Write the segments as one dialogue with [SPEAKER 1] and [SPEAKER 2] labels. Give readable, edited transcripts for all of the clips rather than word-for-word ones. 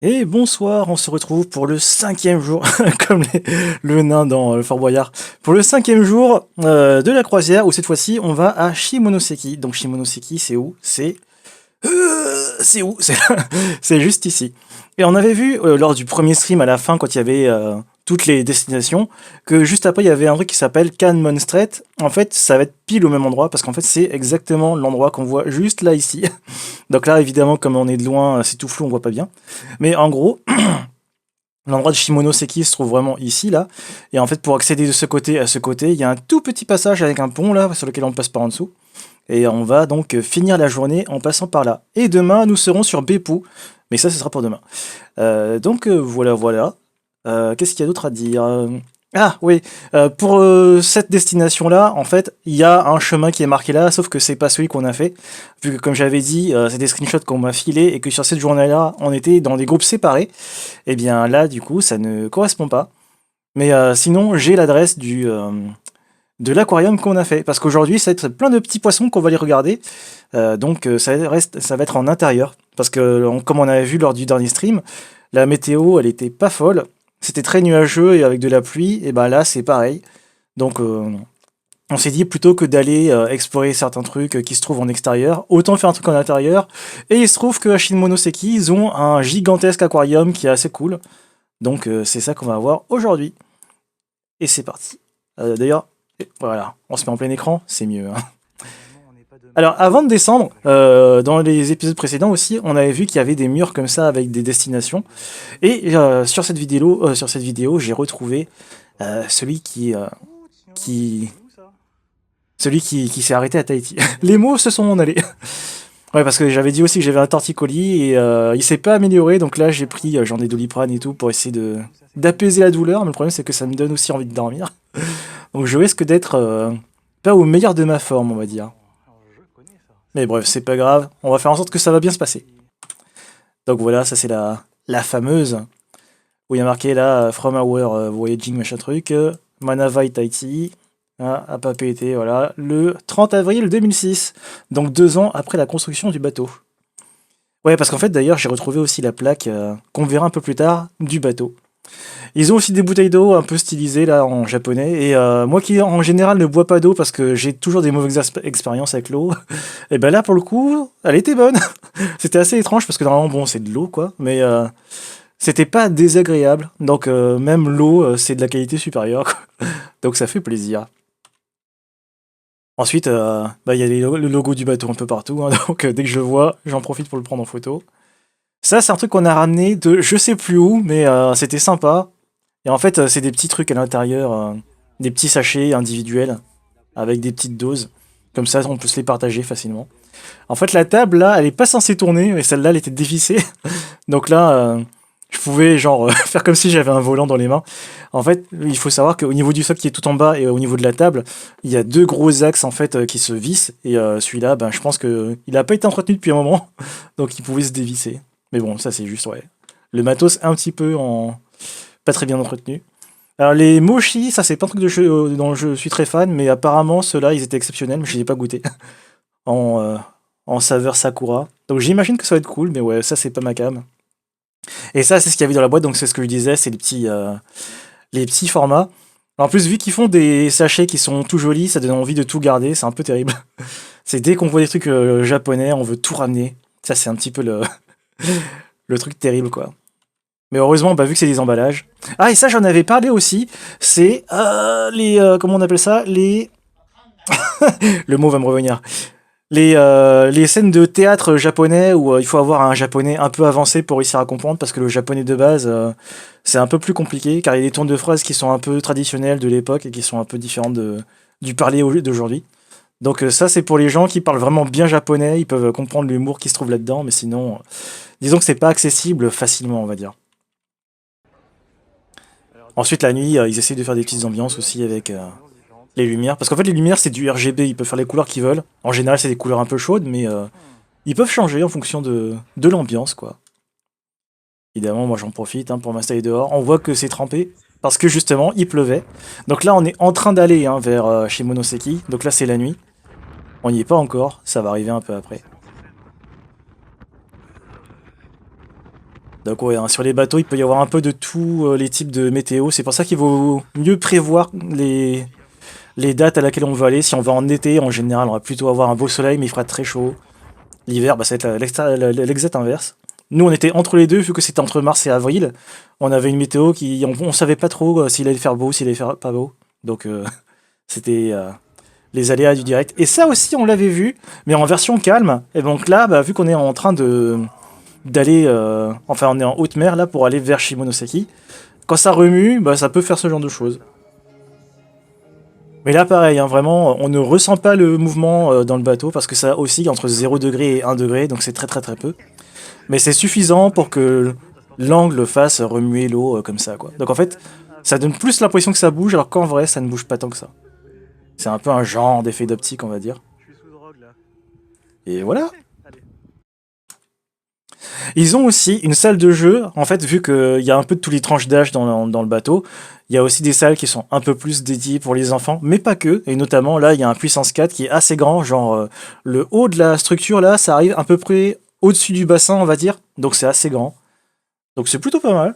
[SPEAKER 1] Et bonsoir, on se retrouve pour le cinquième jour, comme le nain dans le Fort Boyard, pour le cinquième jour de la croisière, où cette fois-ci on va à Shimonoseki. Donc Shimonoseki, c'est où? C'est où? C'est juste ici. Et on avait vu lors du premier stream à la fin, quand il y avait toutes les destinations, que juste après il y avait un truc qui s'appelle Kanmon Strait. En fait, ça va être pile au même endroit, parce qu'en fait c'est exactement l'endroit qu'on voit juste là ici. Donc là, évidemment, comme on est de loin, c'est tout flou, on voit pas bien. Mais en gros, l'endroit de Shimonoseki se trouve vraiment ici, là. Et en fait, pour accéder de ce côté à ce côté, il y a un tout petit passage avec un pont, là, sur lequel on passe par en dessous. Et on va donc finir la journée en passant par là. Et demain, nous serons sur Beppu. Mais ça, ce sera pour demain. Voilà, voilà. Qu'est-ce qu'il y a d'autre à dire? Ah oui, pour cette destination-là, en fait, il y a un chemin qui est marqué là, sauf que c'est pas celui qu'on a fait, vu que comme j'avais dit, c'est des screenshots qu'on m'a filés et que sur cette journée-là, on était dans des groupes séparés. Et bien là, du coup, ça ne correspond pas. Mais sinon, j'ai l'adresse du de l'aquarium qu'on a fait, parce qu'aujourd'hui, ça va être plein de petits poissons qu'on va aller regarder. Ça va être en intérieur, parce que comme on avait vu lors du dernier stream, la météo, elle était pas folle. C'était très nuageux et avec de la pluie, et ben là c'est pareil. Donc on s'est dit plutôt que d'aller explorer certains trucs qui se trouvent en extérieur, autant faire un truc en intérieur. Et il se trouve qu'à Shimonoseki, ils ont un gigantesque aquarium qui est assez cool. Donc c'est ça qu'on va voir aujourd'hui. Et c'est parti. D'ailleurs, voilà, on se met en plein écran, c'est mieux, hein. Alors, avant de descendre, dans les épisodes précédents aussi, on avait vu qu'il y avait des murs comme ça avec des destinations. Et sur cette vidéo, j'ai retrouvé celui qui, qui s'est arrêté à Tahiti. Les mots se sont en allés. Ouais, parce que j'avais dit aussi que j'avais un torticolis et il s'est pas amélioré. Donc là, j'ai pris, j'en ai Doliprane et tout pour essayer de d'apaiser la douleur. Mais le problème, c'est que ça me donne aussi envie de dormir. Donc je risque d'être pas au meilleur de ma forme, on va dire. Mais bref, c'est pas grave. On va faire en sorte que ça va bien se passer. Donc voilà, ça c'est la fameuse, où il y a marqué là, From Our Voyaging, machin truc, Manavai Tahiti, à Papeete, voilà, le 30 avril 2006, donc 2 ans après la construction du bateau. Ouais, parce qu'en fait d'ailleurs, j'ai retrouvé aussi la plaque, qu'on verra un peu plus tard, du bateau. Ils ont aussi des bouteilles d'eau un peu stylisées là en japonais, et moi qui en général ne bois pas d'eau parce que j'ai toujours des mauvaises expériences avec l'eau, et ben là pour le coup, elle était bonne. C'était assez étrange parce que normalement bon c'est de l'eau quoi, mais c'était pas désagréable. Donc même l'eau c'est de la qualité supérieure quoi. Donc ça fait plaisir. Ensuite, il y a le logo du bateau un peu partout, hein, donc dès que je le vois, j'en profite pour le prendre en photo. Ça, c'est un truc qu'on a ramené de je sais plus où, mais c'était sympa. Et en fait, c'est des petits trucs à l'intérieur, des petits sachets individuels avec des petites doses. Comme ça, on peut se les partager facilement. En fait, la table, là, elle est pas censée tourner, mais celle-là, elle était dévissée. Donc là, je pouvais, genre, faire comme si j'avais un volant dans les mains. En fait, il faut savoir qu'au niveau du socle qui est tout en bas et au niveau de la table, il y a deux gros axes, en fait, qui se vissent. Et celui-là, ben, je pense que il a pas été entretenu depuis un moment. Donc il pouvait se dévisser. Mais bon, ça, c'est juste, ouais. Le matos, un petit peu en pas très bien entretenu. Alors les mochi, ça c'est pas un truc de jeu dont je suis très fan, mais apparemment ceux-là ils étaient exceptionnels, mais je les ai pas goûtés en, en saveur sakura. Donc j'imagine que ça va être cool, mais ouais, ça c'est pas ma cam. Et ça c'est ce qu'il y avait dans la boîte, donc c'est ce que je disais, c'est les petits formats. En plus vu qu'ils font des sachets qui sont tout jolis, ça donne envie de tout garder, c'est un peu terrible. C'est dès qu'on voit des trucs japonais, on veut tout ramener. Ça c'est un petit peu le truc terrible quoi. Mais heureusement, bah, vu que c'est des emballages. Ah, et ça, j'en avais parlé aussi. C'est comment on appelle ça? Le mot va me revenir. Les scènes de théâtre japonais où il faut avoir un japonais un peu avancé pour réussir à comprendre, parce que le japonais de base, c'est un peu plus compliqué, car il y a des tours de phrases qui sont un peu traditionnels de l'époque et qui sont un peu différents du parler d'aujourd'hui. Donc ça, c'est pour les gens qui parlent vraiment bien japonais, ils peuvent comprendre l'humour qui se trouve là-dedans, mais sinon, disons que c'est pas accessible facilement, on va dire. Ensuite, la nuit, ils essayent de faire des petites ambiances aussi avec les lumières. Parce qu'en fait, les lumières, c'est du RGB. Ils peuvent faire les couleurs qu'ils veulent. En général, c'est des couleurs un peu chaudes, mais ils peuvent changer en fonction de l'ambiance, quoi. Évidemment, moi, j'en profite pour m'installer dehors. On voit que c'est trempé. Parce que justement, il pleuvait. Donc là, on est en train d'aller vers Shimonoseki. Donc là, c'est la nuit. On n'y est pas encore. Ça va arriver un peu après. Donc ouais, hein, sur les bateaux, il peut y avoir un peu de tous les types de météo. C'est pour ça qu'il vaut mieux prévoir les dates à laquelle on va aller. Si on va en été, en général, on va plutôt avoir un beau soleil, mais il fera très chaud. L'hiver, bah, ça va être l'exact inverse. Nous, on était entre les deux, vu que c'était entre mars et avril. On avait une météo qui... On savait pas trop s'il allait faire beau, s'il allait faire pas beau. Donc, c'était les aléas du direct. Et ça aussi, on l'avait vu, mais en version calme. Et donc là, bah, vu qu'on est en train de d'aller... enfin, on est en haute mer, là, pour aller vers Shimonoseki. Quand ça remue, bah, ça peut faire ce genre de choses. Mais là, pareil, hein, vraiment, on ne ressent pas le mouvement dans le bateau, parce que ça oscille entre 0 degré et 1 degré, donc c'est très très très peu. Mais c'est suffisant pour que l'angle fasse remuer l'eau comme ça, quoi. Donc en fait, ça donne plus l'impression que ça bouge, alors qu'en vrai, ça ne bouge pas tant que ça. C'est un peu un genre d'effet d'optique, on va dire. Et voilà. Ils ont aussi une salle de jeu, en fait, vu qu'il y a un peu de tous les tranches d'âge dans le bateau, il y a aussi des salles qui sont un peu plus dédiées pour les enfants, mais pas que. Et notamment, là, il y a un puissance 4 qui est assez grand, genre le haut de la structure, là, ça arrive à peu près au-dessus du bassin, on va dire. Donc c'est assez grand. Donc c'est plutôt pas mal.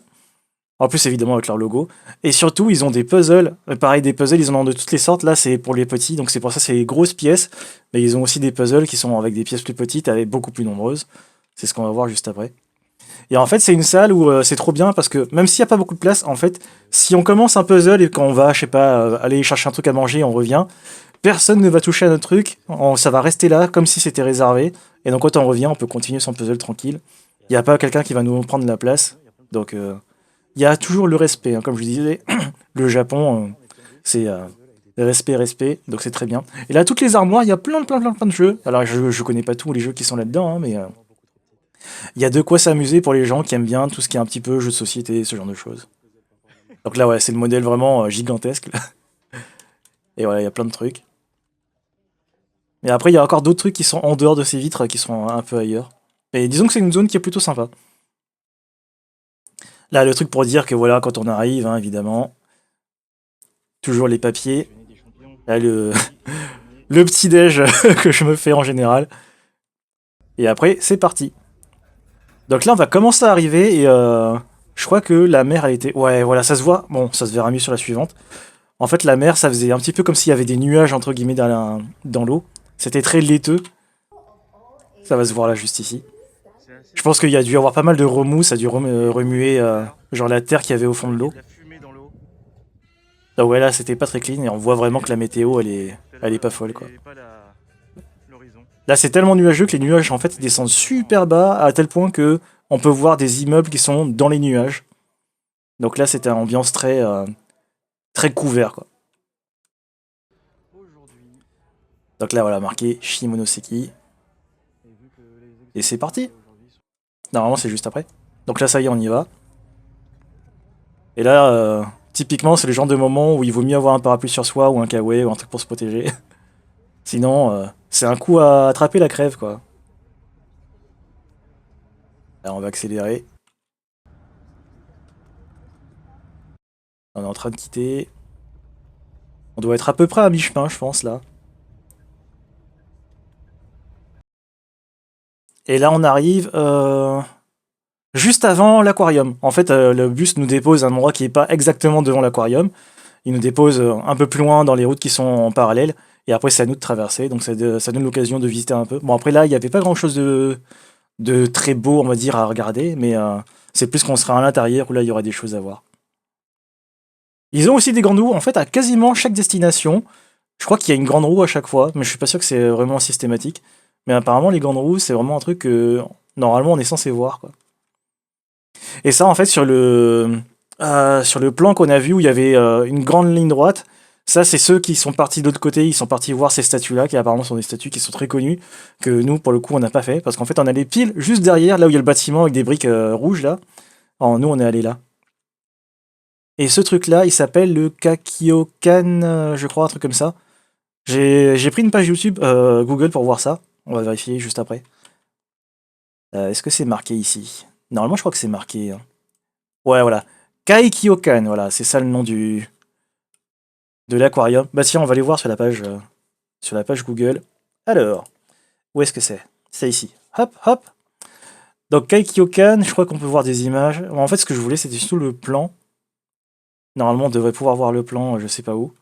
[SPEAKER 1] En plus, évidemment, avec leur logo. Et surtout, ils ont des puzzles. Pareil, des puzzles, ils en ont de toutes les sortes. Là, c'est pour les petits, donc c'est pour ça c'est les grosses pièces. Mais ils ont aussi des puzzles qui sont avec des pièces plus petites, avec beaucoup plus nombreuses. C'est ce qu'on va voir juste après. Et en fait, c'est une salle où c'est trop bien parce que même s'il n'y a pas beaucoup de place, en fait, si on commence un puzzle et qu'on va, je sais pas, aller chercher un truc à manger, on revient, personne ne va toucher à notre truc. Ça va rester là comme si c'était réservé. Et donc, quand on revient, on peut continuer son puzzle tranquille. Il n'y a pas quelqu'un qui va nous prendre la place. Donc, il y a toujours le respect. Hein. Comme je disais, le Japon, c'est respect, respect. Donc, c'est très bien. Et là, toutes les armoires, il y a plein de jeux. Alors, je connais pas tous les jeux qui sont là-dedans, hein, mais il y a de quoi s'amuser pour les gens qui aiment bien tout ce qui est un petit peu jeu de société, ce genre de choses. Donc là, ouais, c'est le modèle vraiment gigantesque. Là. Et voilà, il y a plein de trucs. Et après, il y a encore d'autres trucs qui sont en dehors de ces vitres, qui sont un peu ailleurs. Et disons que c'est une zone qui est plutôt sympa. Là, le truc pour dire que voilà, quand on arrive, hein, évidemment, toujours les papiers. Là, le petit-déj que je me fais en général. Et après, c'est parti. Donc là, on va commencer à arriver et je crois que la mer a été... Ouais, voilà, ça se voit. Bon, ça se verra mieux sur la suivante. En fait, la mer, ça faisait un petit peu comme s'il y avait des nuages, entre guillemets, dans l'eau. C'était très laiteux. Ça va se voir là, juste ici. Je pense qu'il y a dû y avoir pas mal de remous, ça a dû remuer genre la terre qu'il y avait au fond de l'eau. Donc ouais, là, c'était pas très clean et on voit vraiment que la météo, elle est pas folle, quoi. Là, c'est tellement nuageux que les nuages, en fait, ils descendent super bas à tel point que on peut voir des immeubles qui sont dans les nuages. Donc là, c'était une ambiance très couvert, quoi. Donc là, voilà, marqué Shimonoseki. Et c'est parti. Normalement, c'est juste après. Donc là, ça y est, on y va. Et là, typiquement, c'est le genre de moment où il vaut mieux avoir un parapluie sur soi ou un kawaii ou un truc pour se protéger. Sinon, c'est un coup à attraper la crève, quoi. Là, on va accélérer. On est en train de quitter. On doit être à peu près à mi-chemin, je pense, là. Et là, on arrive juste avant l'aquarium. En fait, le bus nous dépose à un endroit qui n'est pas exactement devant l'aquarium. Il nous dépose un peu plus loin dans les routes qui sont en parallèle. Et après, c'est à nous de traverser. Donc, ça donne l'occasion de visiter un peu. Bon, après, là, il n'y avait pas grand-chose de très beau, on va dire, à regarder. Mais c'est plus qu'on sera à l'intérieur où là, il y aura des choses à voir. Ils ont aussi des grandes roues, en fait, à quasiment chaque destination. Je crois qu'il y a une grande roue à chaque fois, mais je suis pas sûr que c'est vraiment systématique. Mais apparemment, les grandes roues, c'est vraiment un truc que normalement on est censé voir, quoi. Et ça, en fait, sur le plan qu'on a vu où il y avait une grande ligne droite, ça, c'est ceux qui sont partis de l'autre côté, ils sont partis voir ces statues-là, qui apparemment sont des statues qui sont très connues, que nous, pour le coup, on n'a pas fait, parce qu'en fait, on allait pile juste derrière, là où il y a le bâtiment avec des briques rouges, là. Alors, nous, on est allé là. Et ce truc-là, il s'appelle le Kakiokan, je crois, un truc comme ça. J'ai pris une page YouTube, Google pour voir ça. On va vérifier juste après. Est-ce que c'est marqué ici? Normalement, je crois que c'est marqué. Hein. Ouais, voilà. Kaikyokan, voilà, c'est ça le nom de l'aquarium. Bah tiens, on va aller voir sur la page Google. Alors, où est-ce que c'est? C'est ici. Hop, hop. Donc Kaikyokan, je crois qu'on peut voir des images. En fait, ce que je voulais, c'était surtout le plan. Normalement, on devrait pouvoir voir le plan, je sais pas où.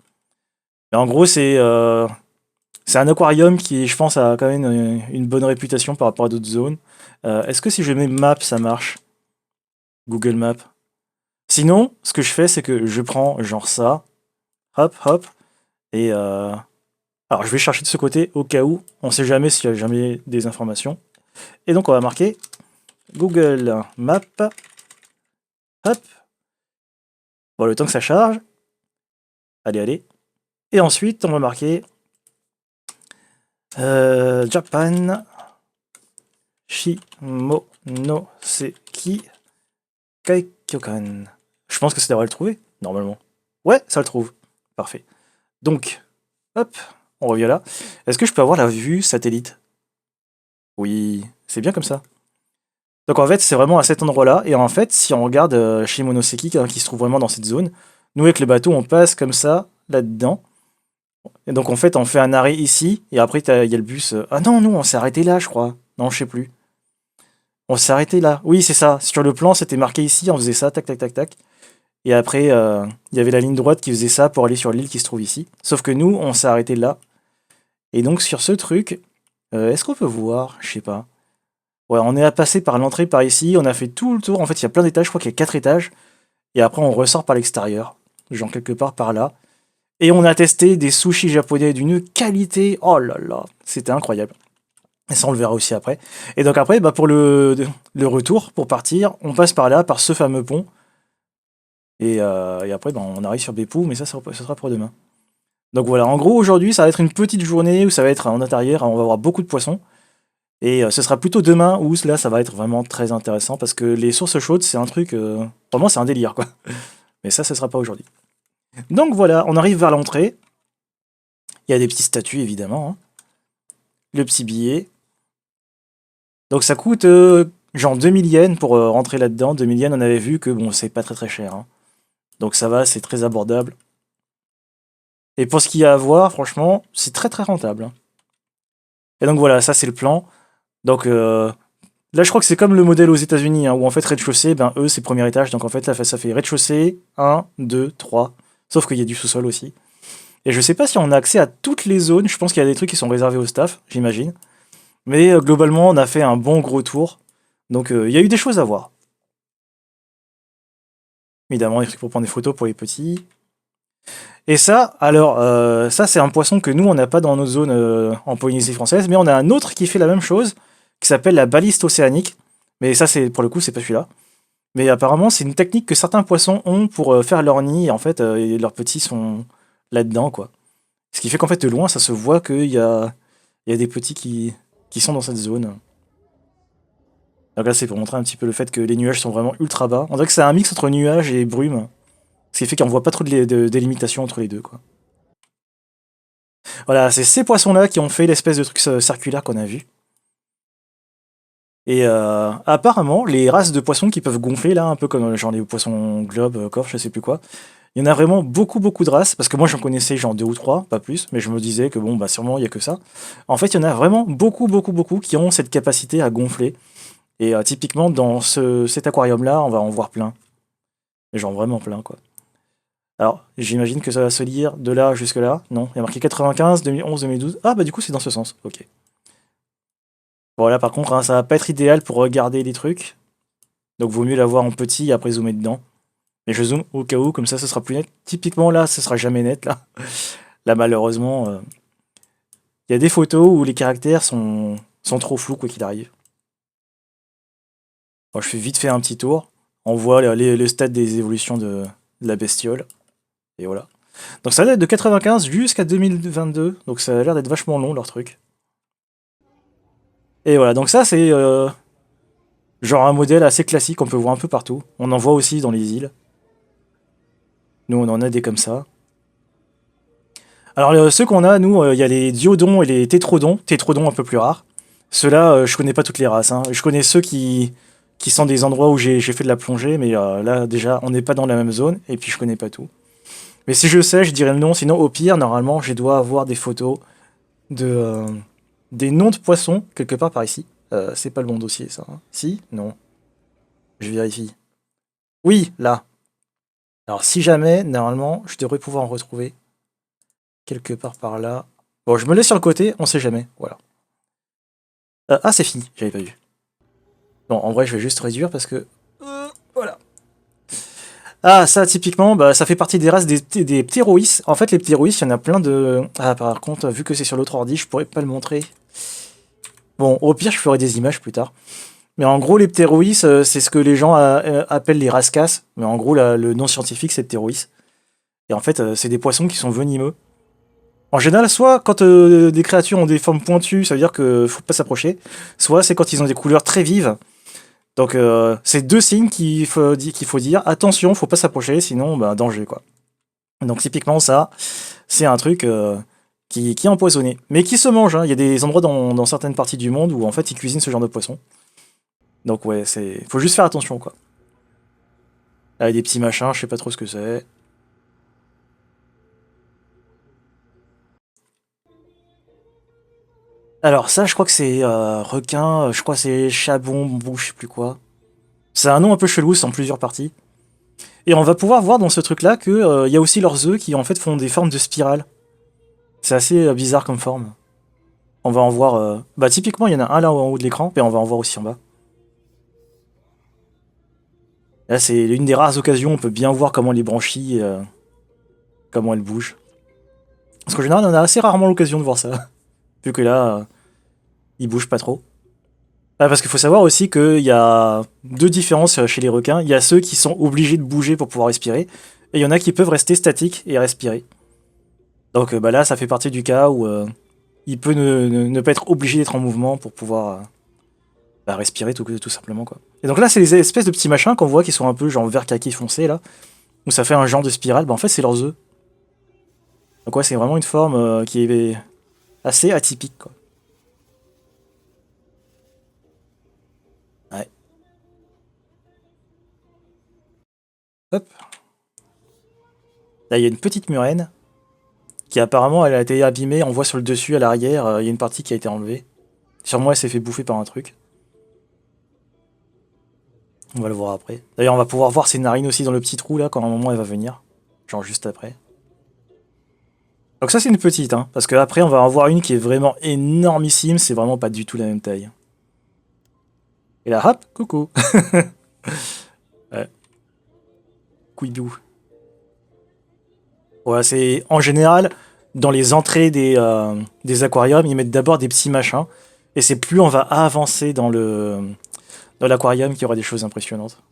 [SPEAKER 1] Mais en gros, c'est un aquarium qui, je pense, a quand même une bonne réputation par rapport à d'autres zones. Est-ce que si je mets map, ça marche? Google Maps. Sinon, ce que je fais, c'est que je prends genre ça, hop, hop, et alors je vais chercher de ce côté au cas où, on sait jamais s'il y a jamais des informations. Et donc on va marquer Google Maps, hop, bon le temps que ça charge, allez, allez. Et ensuite on va marquer Japan Shimonoseki Kaikyokan. Je pense que ça devrait le trouver, normalement. Ouais, ça le trouve. Parfait. Donc, hop, on revient là. Est-ce que je peux avoir la vue satellite? Oui, c'est bien comme ça. Donc en fait, c'est vraiment à cet endroit-là. Et en fait, si on regarde Shimonoseki, qui se trouve vraiment dans cette zone, nous avec le bateau, on passe comme ça, là-dedans. Et donc en fait, on fait un arrêt ici, et après, il y a le bus. Ah non, nous, on s'est arrêté là, je crois. Non, je sais plus. On s'est arrêté là. Oui, c'est ça. Sur le plan, c'était marqué ici, on faisait ça, tac, tac, tac, tac. Et après, il y avait la ligne droite qui faisait ça pour aller sur l'île qui se trouve ici. Sauf que nous, on s'est arrêté là. Et donc sur ce truc, est-ce qu'on peut voir? Je sais pas. Ouais, on est à passer par l'entrée par ici, on a fait tout le tour. En fait, il y a plein d'étages, je crois qu'il y a 4 étages. Et après, on ressort par l'extérieur, genre quelque part par là. Et on a testé des sushis japonais d'une qualité. Oh là là, c'était incroyable. Et ça, on le verra aussi après. Et donc après, bah, pour le retour, pour partir, on passe par là, par ce fameux pont. Et après, bah, on arrive sur Beppu, mais ça sera pour demain. Donc voilà, en gros, aujourd'hui, ça va être une petite journée où ça va être en intérieur, on va avoir beaucoup de poissons. Et ce sera plutôt demain où là, ça va être vraiment très intéressant parce que les sources chaudes, c'est un truc. Vraiment, c'est un délire, quoi. Mais ça, ce sera pas aujourd'hui. Donc voilà, on arrive vers l'entrée. Il y a des petites statues, évidemment, hein. Le petit billet. Donc ça coûte genre 2000 yens pour rentrer là-dedans. 2000 yens, on avait vu que bon, c'est pas très très cher, hein. Donc ça va, c'est très abordable. Et pour ce qu'il y a à voir, franchement, c'est très très rentable, hein. Et donc voilà, ça c'est le plan. Donc là, je crois que c'est comme le modèle aux États-Unis, hein, où en fait, rez-de-chaussée, ben eux, c'est premier étage. Donc en fait, là, ça fait rez-de-chaussée, 1, 2, 3. Sauf qu'il y a du sous-sol aussi. Et je sais pas si on a accès à toutes les zones. Je pense qu'il y a des trucs qui sont réservés au staff, j'imagine. Mais globalement, on a fait un bon gros tour. Donc il y a eu des choses à voir. Évidemment, des trucs pour prendre des photos pour les petits. Et ça, alors, ça, c'est un poisson que nous, on n'a pas dans notre zone en Polynésie française. Mais on a un autre qui fait la même chose, qui s'appelle la baliste océanique. Mais ça, c'est pour le coup, c'est pas celui-là. Mais apparemment, c'est une technique que certains poissons ont pour faire leur nid, et en fait, et leurs petits sont là-dedans, quoi. Ce qui fait qu'en fait, de loin, ça se voit qu'il y a des petits qui sont dans cette zone. Donc là, c'est pour montrer un petit peu le fait que les nuages sont vraiment ultra bas. On dirait que c'est un mix entre nuages et brume. Ce qui fait qu'on voit pas trop de délimitation entre les deux, quoi. Voilà, c'est ces poissons-là qui ont fait l'espèce de truc circulaire qu'on a vu. Et apparemment, les races de poissons qui peuvent gonfler, là, un peu comme genre les poissons globe, corps, je sais plus quoi, il y en a vraiment beaucoup, beaucoup de races, parce que moi j'en connaissais genre deux ou trois, pas plus, mais je me disais que bon, bah sûrement il y a que ça. En fait, il y en a vraiment beaucoup, beaucoup, beaucoup qui ont cette capacité à gonfler. Et typiquement, dans cet aquarium-là, on va en voir plein. Genre vraiment plein, quoi. Alors, j'imagine que ça va se lire de là jusque là. Non, il y a marqué 95, 2011, 2012. Ah, bah du coup, c'est dans ce sens. Ok. Bon, là, par contre, hein, ça va pas être idéal pour regarder les trucs. Donc, vaut mieux l'avoir en petit et après zoomer dedans. Mais je zoome au cas où, comme ça, ce sera plus net. Typiquement, là, ce sera jamais net, là. Là, malheureusement, il y a des photos où les caractères sont trop flous, quoi qu'il arrive. Bon, je fais vite fait un petit tour. On voit le stade des évolutions de la bestiole. Et voilà. Donc ça date de 95 jusqu'à 2022. Donc ça a l'air d'être vachement long, leur truc. Et voilà, donc ça, c'est genre un modèle assez classique qu'on peut voir un peu partout. On en voit aussi dans les îles. Nous, on en a des comme ça. Alors, ceux qu'on a, nous, il y a les diodons et les tétrodons. Tétrodons un peu plus rares. Ceux-là, je connais pas toutes les races, hein. Je connais ceux qui sont des endroits où j'ai fait de la plongée, mais là, déjà, on n'est pas dans la même zone, et puis je connais pas tout. Mais si je sais, je dirais le nom. Sinon, au pire, normalement, je dois avoir des photos de des noms de poissons quelque part par ici. C'est pas le bon dossier, ça, hein. Si? Non. Je vérifie. Oui, là. Alors, si jamais, normalement, je devrais pouvoir en retrouver quelque part par là. Bon, je me laisse sur le côté, on sait jamais. Voilà. Ah, c'est fini, j'avais pas vu. Non, en vrai, je vais juste réduire parce que... voilà. Ah, ça, typiquement, bah, ça fait partie des races des ptéroïs. En fait, les ptéroïs, il y en a plein de... Ah, par contre, vu que c'est sur l'autre ordi, je pourrais pas le montrer. Bon, au pire, je ferai des images plus tard. Mais en gros, les ptéroïs, c'est ce que les gens appellent les rascasses. Mais en gros, le nom scientifique, c'est ptéroïs. Et en fait, c'est des poissons qui sont venimeux. En général, soit quand des créatures ont des formes pointues, ça veut dire qu'il faut pas s'approcher. Soit c'est quand ils ont des couleurs très vives. Donc, c'est deux signes qu'il faut dire. Attention, faut pas s'approcher, sinon, bah, danger, quoi. Donc, typiquement, ça, c'est un truc qui est empoisonné. Mais qui se mange, hein. Il y a des endroits dans certaines parties du monde où, en fait, ils cuisinent ce genre de poisson. Donc, ouais, faut juste faire attention, quoi. Avec des petits machins, je sais pas trop ce que c'est. Alors, ça, je crois que c'est requin, je crois que c'est chabon, bambou, je sais plus quoi. C'est un nom un peu chelou, c'est en plusieurs parties. Et on va pouvoir voir dans ce truc-là que il y a aussi leurs œufs qui en fait font des formes de spirale. C'est assez bizarre comme forme. On va en voir. Bah typiquement, il y en a un là en haut de l'écran, et on va en voir aussi en bas. Là, c'est l'une des rares occasions où on peut bien voir comment les branchies, comment elles bougent. Parce qu'en général, on a assez rarement l'occasion de voir ça. Vu que là, ils bougent pas trop. Ah, parce qu'il faut savoir aussi qu'il y a deux différences chez les requins. Il y a ceux qui sont obligés de bouger pour pouvoir respirer, et il y en a qui peuvent rester statiques et respirer. Donc bah là, ça fait partie du cas où il peut ne pas être obligé d'être en mouvement pour pouvoir bah, respirer tout simplement, quoi. Et donc là, c'est les espèces de petits machins qu'on voit qui sont un peu genre vert kaki foncé là, où ça fait un genre de spirale. Bah en fait, c'est leurs œufs. Donc ouais, c'est vraiment une forme qui est assez atypique, quoi. Ouais. Hop. Là, il y a une petite murène qui apparemment elle a été abîmée. On voit sur le dessus, à l'arrière, il y a une partie qui a été enlevée. Sûrement, elle s'est fait bouffer par un truc. On va le voir après. D'ailleurs, on va pouvoir voir ses narines aussi dans le petit trou là quand à un moment elle va venir. Genre juste après. Donc ça c'est une petite, hein, parce qu'après on va en voir une qui est vraiment énormissime, c'est vraiment pas du tout la même taille. Et là hop, coucou. Ouais, couillou. Ouais, c'est en général dans les entrées des aquariums, ils mettent d'abord des petits machins, et c'est plus on va avancer dans l'aquarium qu'il y aura des choses impressionnantes.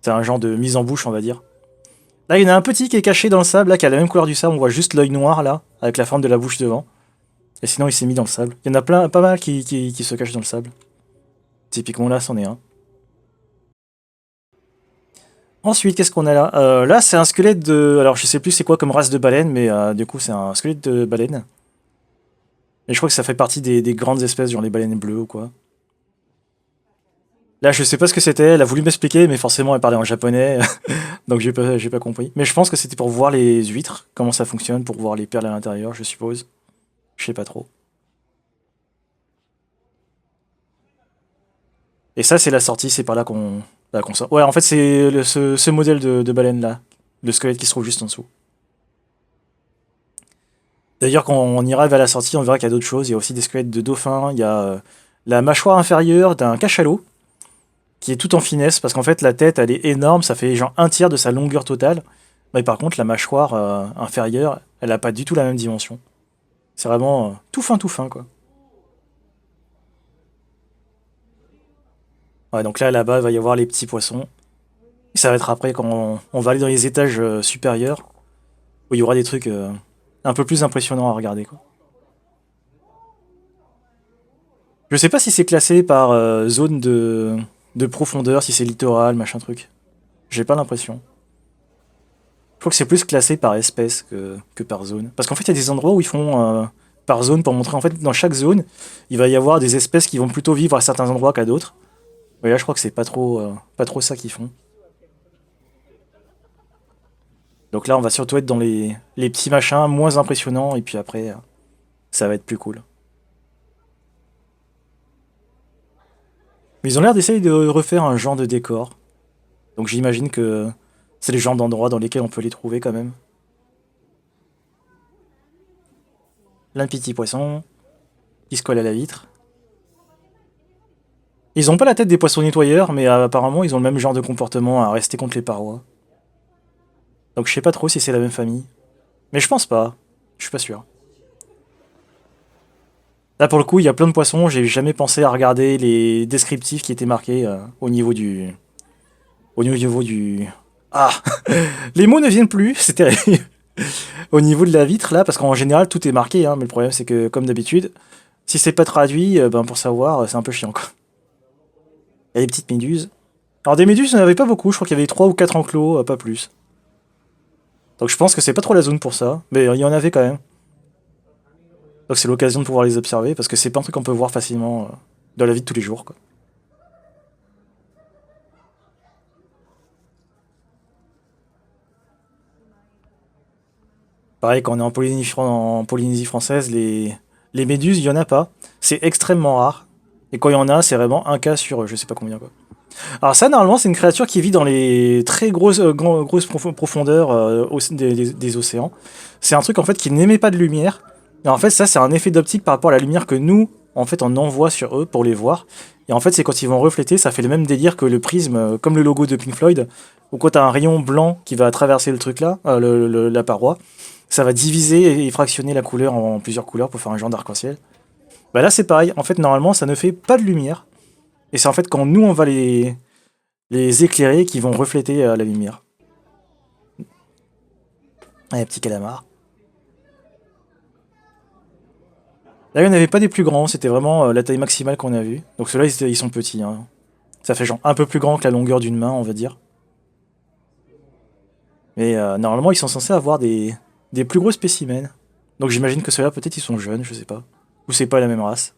[SPEAKER 1] C'est un genre de mise en bouche, on va dire. Là, il y en a un petit qui est caché dans le sable, là, qui a la même couleur du sable, on voit juste l'œil noir là, avec la forme de la bouche devant. Et sinon, il s'est mis dans le sable. Il y en a plein, pas mal qui se cachent dans le sable. Typiquement là, c'en est un. Ensuite, qu'est-ce qu'on a là? Là, c'est un squelette de... Alors, je sais plus c'est quoi comme race de baleine, mais du coup, c'est un squelette de baleine. Et je crois que ça fait partie des grandes espèces, genre les baleines bleues ou quoi. Là, je sais pas ce que c'était, elle a voulu m'expliquer, mais forcément, elle parlait en japonais, donc j'ai pas compris. Mais je pense que c'était pour voir les huîtres, comment ça fonctionne, pour voir les perles à l'intérieur, je suppose. Je sais pas trop. Et ça, c'est la sortie, c'est par là qu'on sort. Ouais, en fait, c'est ce modèle de baleine-là, le squelette qui se trouve juste en dessous. D'ailleurs, quand on ira vers la sortie, on verra qu'il y a d'autres choses. Il y a aussi des squelettes de dauphins. Il y a la mâchoire inférieure d'un cachalot, qui est tout en finesse, parce qu'en fait, la tête, elle est énorme. Ça fait genre un tiers de sa longueur totale. Mais par contre, la mâchoire inférieure, elle a pas du tout la même dimension. C'est vraiment tout fin, quoi. Ouais, donc là-bas, il va y avoir les petits poissons. Et ça va être après, quand on va aller dans les étages supérieurs, où il y aura des trucs un peu plus impressionnants à regarder, quoi. Je sais pas si c'est classé par zone de profondeur, si c'est littoral, machin truc. J'ai pas l'impression. Je crois que c'est plus classé par espèce que par zone. Parce qu'en fait, il y a des endroits où ils font par zone pour montrer, en fait, dans chaque zone, il va y avoir des espèces qui vont plutôt vivre à certains endroits qu'à d'autres. Mais là, je crois que c'est pas trop ça qu'ils font. Donc là, on va surtout être dans les petits machins moins impressionnants, et puis après, ça va être plus cool. Mais ils ont l'air d'essayer de refaire un genre de décor. Donc j'imagine que c'est les genres d'endroits dans lesquels on peut les trouver quand même. Là, un petit poisson qui se colle à la vitre. Ils ont pas la tête des poissons nettoyeurs, mais apparemment ils ont le même genre de comportement à rester contre les parois. Donc je sais pas trop si c'est la même famille. Mais je pense pas. Je suis pas sûr. Là pour le coup, il y a plein de poissons, j'ai jamais pensé à regarder les descriptifs qui étaient marqués au niveau du... Au niveau du... Ah Les mots ne viennent plus, c'est terrible. Au niveau de la vitre là, parce qu'en général tout est marqué, hein, mais le problème c'est que comme d'habitude, si c'est pas traduit, ben pour savoir, c'est un peu chiant quoi. Il y a des petites méduses. Alors des méduses, il n'y en avait pas beaucoup, je crois qu'il y avait 3 ou 4 enclos, pas plus. Donc je pense que c'est pas trop la zone pour ça, mais il y en avait quand même. Donc c'est l'occasion de pouvoir les observer, parce que c'est pas un truc qu'on peut voir facilement dans la vie de tous les jours, quoi. Pareil, quand on est en Polynésie française, les méduses, il y en a pas. C'est extrêmement rare. Et quand il y en a, c'est vraiment un cas sur je sais pas combien, quoi. Alors ça, normalement, c'est une créature qui vit dans les très grosses, grosses profondeurs des océans. C'est un truc, en fait, qui n'émet pas de lumière. Et en fait, ça, c'est un effet d'optique par rapport à la lumière que nous, en fait, on envoie sur eux pour les voir. Et en fait, c'est quand ils vont refléter, ça fait le même délire que le prisme, comme le logo de Pink Floyd, où quand t'as un rayon blanc qui va traverser le truc là, la paroi, ça va diviser et fractionner la couleur en plusieurs couleurs pour faire un genre d'arc-en-ciel. Bah là, c'est pareil. En fait, normalement, ça ne fait pas de lumière. Et c'est en fait quand nous, on va les éclairer qui vont refléter la lumière. Allez, petit calamar. Là, il n'y en avait pas des plus grands, c'était vraiment la taille maximale qu'on a vue. Donc ceux-là, ils sont petits, hein. Ça fait genre un peu plus grand que la longueur d'une main, on va dire. Mais normalement, ils sont censés avoir des plus gros spécimens. Donc j'imagine que ceux-là, peut-être, ils sont jeunes, je sais pas. Ou c'est pas la même race.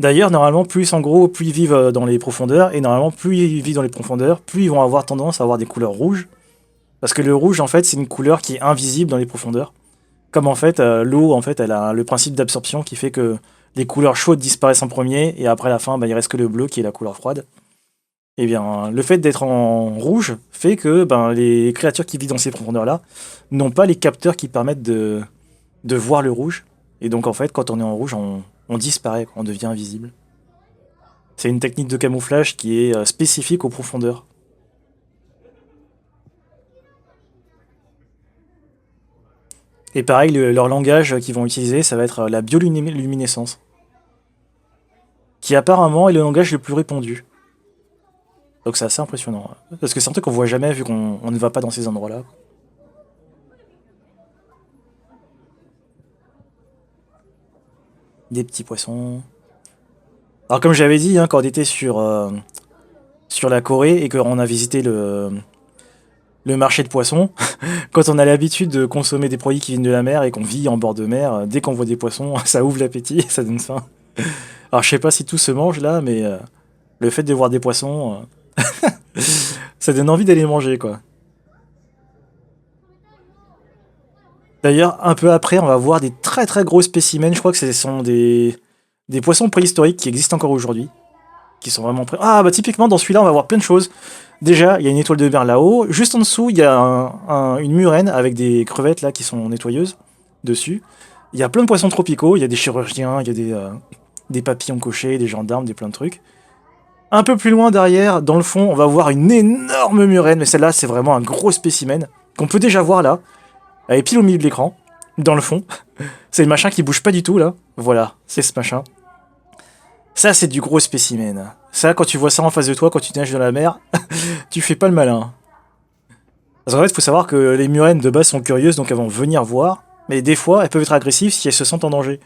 [SPEAKER 1] D'ailleurs, normalement, plus en gros, plus ils vivent dans les profondeurs, et normalement, plus ils vivent dans les profondeurs, plus ils vont avoir tendance à avoir des couleurs rouges. Parce que le rouge, en fait, c'est une couleur qui est invisible dans les profondeurs. Comme en fait, l'eau, en fait, elle a le principe d'absorption qui fait que les couleurs chaudes disparaissent en premier, et après la fin, bah, il reste que le bleu qui est la couleur froide. Et bien, le fait d'être en rouge fait que ben, les créatures qui vivent dans ces profondeurs-là n'ont pas les capteurs qui permettent de voir le rouge. Et donc, en fait, quand on est en rouge, on disparaît, on devient invisible. C'est une technique de camouflage qui est spécifique aux profondeurs. Et pareil, leur langage qu'ils vont utiliser, ça va être la bioluminescence, qui apparemment est le langage le plus répandu. Donc c'est assez impressionnant. Parce que c'est un truc qu'on voit jamais vu qu'on ne va pas dans ces endroits-là. Des petits poissons. Alors comme j'avais dit, hein, quand on était sur la Corée et qu'on a visité le marché de poissons, quand on a l'habitude de consommer des produits qui viennent de la mer et qu'on vit en bord de mer, dès qu'on voit des poissons, ça ouvre l'appétit et ça donne faim. Alors je sais pas si tout se mange là, mais le fait de voir des poissons, ça donne envie d'aller manger quoi. D'ailleurs, un peu après, on va voir des très très gros spécimens. Je crois que ce sont des poissons préhistoriques qui existent encore aujourd'hui. Qui sont vraiment prêts. Ah bah typiquement dans celui-là, on va voir plein de choses. Déjà, il y a une étoile de mer là-haut. Juste en dessous, il y a une murène avec des crevettes là qui sont nettoyeuses dessus. Il y a plein de poissons tropicaux. Il y a des chirurgiens, il y a des papillons cochés, des gendarmes, des plein de trucs. Un peu plus loin derrière, dans le fond, on va voir une énorme murène. Mais celle-là, c'est vraiment un gros spécimen qu'on peut déjà voir là. Elle est pile au milieu de l'écran, dans le fond. C'est le machin qui bouge pas du tout là. Voilà, c'est ce machin. Ça, c'est du gros spécimen. Ça, quand tu vois ça en face de toi, quand tu nages dans la mer, tu fais pas le malin. Parce qu'en fait, il faut savoir que les murènes de base sont curieuses, donc elles vont venir voir. Mais des fois, elles peuvent être agressives si elles se sentent en danger.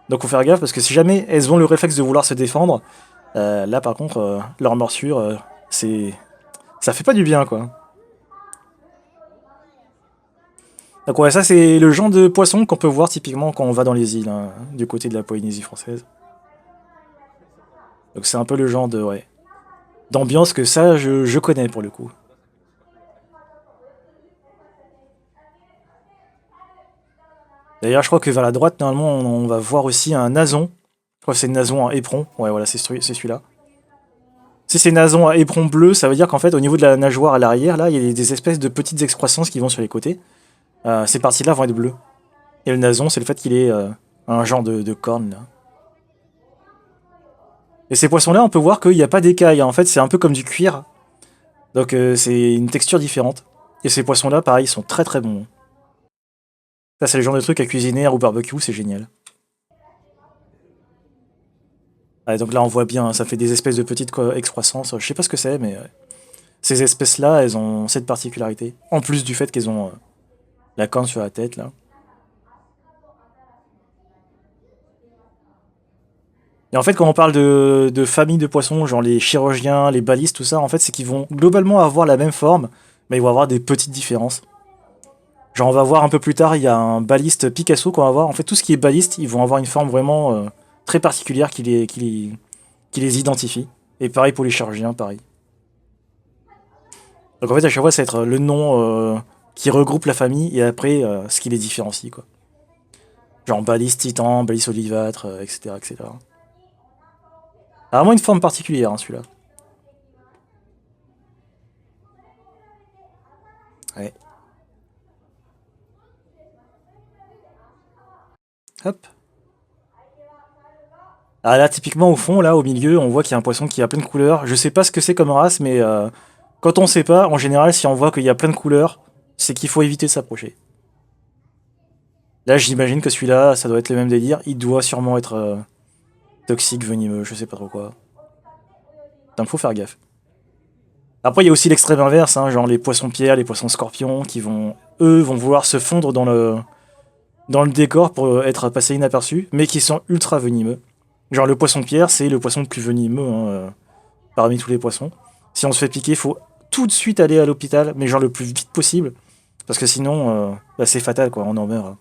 [SPEAKER 1] Donc faut faire gaffe parce que si jamais elles ont le réflexe de vouloir se défendre, là par contre, leur morsure, c'est, ça fait pas du bien quoi. Donc ouais, ça c'est le genre de poisson qu'on peut voir typiquement quand on va dans les îles, hein, du côté de la Polynésie française. Donc c'est un peu le genre de ouais, d'ambiance que ça je connais pour le coup. D'ailleurs, je crois que vers la droite, normalement, on va voir aussi un nason. Je crois que c'est nason à éperon. Ouais, voilà, c'est celui-là. Si c'est nason à éperon bleu, ça veut dire qu'en fait, au niveau de la nageoire à l'arrière, là, il y a des espèces de petites excroissances qui vont sur les côtés. Ces parties-là vont être bleues. Et le nason, c'est le fait qu'il ait un genre de corne, là. Et ces poissons-là, on peut voir qu'il n'y a pas d'écailles. En fait, c'est un peu comme du cuir. Donc, c'est une texture différente. Et ces poissons-là, pareil, sont très très bons. Ça, c'est le genre de truc à cuisiner au barbecue, c'est génial. Ouais, donc là, on voit bien, ça fait des espèces de petites excroissances. Je sais pas ce que c'est, mais ces espèces-là, elles ont cette particularité. En plus du fait qu'elles ont la corne sur la tête, là. Et en fait, quand on parle de famille de poissons, genre les chirurgiens, les balistes, tout ça, en fait, c'est qu'ils vont globalement avoir la même forme, mais ils vont avoir des petites différences. Genre, on va voir un peu plus tard, il y a un baliste Picasso qu'on va voir. En fait, tout ce qui est baliste, ils vont avoir une forme vraiment très particulière qui les identifie. Et pareil pour les chirurgiens, pareil. Donc en fait, à chaque fois, ça va être le nom qui regroupe la famille et après ce qui les différencie, quoi. Genre baliste titan, baliste olivâtre, etc., etc. A vraiment une forme particulière, hein, celui-là. Ouais. Hop. Ah là, typiquement au fond, là, au milieu, on voit qu'il y a un poisson qui a plein de couleurs. Je sais pas ce que c'est comme race, mais quand on sait pas, en général, si on voit qu'il y a plein de couleurs, c'est qu'il faut éviter de s'approcher. Là, j'imagine que celui-là, ça doit être le même délire. Il doit sûrement être toxique, venimeux, je sais pas trop quoi. Donc faut faire gaffe. Après, il y a aussi l'extrême inverse, hein, genre les poissons-pierres, les poissons-scorpions, qui vont, eux, vont vouloir se fondre dans le décor pour être passés inaperçus, mais qui sont ultra venimeux. Genre le poisson-pierre, c'est le poisson le plus venimeux hein, parmi tous les poissons. Si on se fait piquer, faut tout de suite aller à l'hôpital, mais genre le plus vite possible, parce que sinon, bah, c'est fatal, quoi, on en meurt.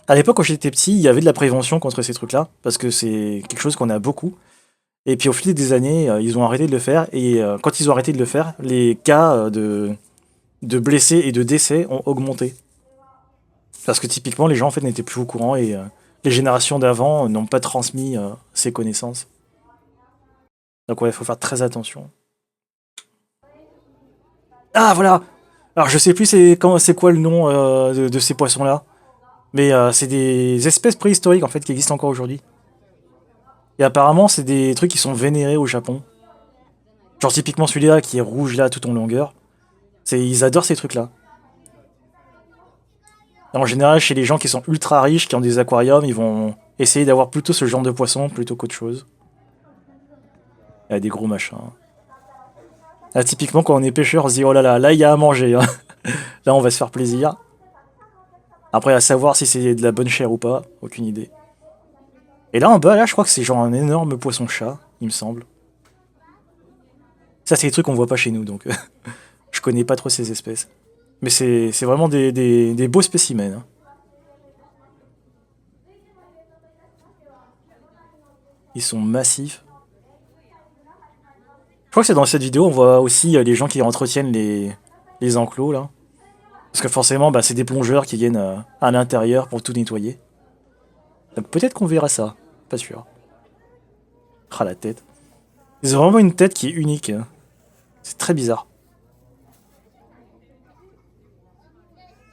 [SPEAKER 1] À l'époque, quand j'étais petit, il y avait de la prévention contre ces trucs-là, parce que c'est quelque chose qu'on a beaucoup. Et puis au fil des années, ils ont arrêté de le faire, et quand ils ont arrêté de le faire, les cas de blessés et de décès ont augmenté. Parce que typiquement, les gens en fait n'étaient plus au courant et les générations d'avant n'ont pas transmis ces connaissances. Donc ouais, il faut faire très attention. Ah voilà. Alors je sais plus c'est quoi le nom de ces poissons-là, mais c'est des espèces préhistoriques en fait qui existent encore aujourd'hui. Et apparemment, c'est des trucs qui sont vénérés au Japon. Genre typiquement celui-là qui est rouge là tout en longueur. Ils adorent ces trucs-là. En général, chez les gens qui sont ultra riches, qui ont des aquariums, ils vont essayer d'avoir plutôt ce genre de poisson plutôt qu'autre chose. Il y a des gros machins. Là, typiquement, quand on est pêcheur, on se dit oh là là, là il y a à manger, hein. Là, on va se faire plaisir. Après, à savoir si c'est de la bonne chair ou pas, aucune idée. Et là en bas, là, je crois que c'est genre un énorme poisson-chat, il me semble. Ça, c'est des trucs qu'on voit pas chez nous, donc je connais pas trop ces espèces. Mais c'est vraiment des beaux spécimens, hein. Ils sont massifs. Je crois que c'est dans cette vidéo, on voit aussi les gens qui entretiennent les enclos, là. Parce que forcément, bah, c'est des plongeurs qui viennent à l'intérieur pour tout nettoyer. Donc peut-être qu'on verra ça. Pas sûr. Ah, la tête. C'est vraiment une tête qui est unique, hein. C'est très bizarre.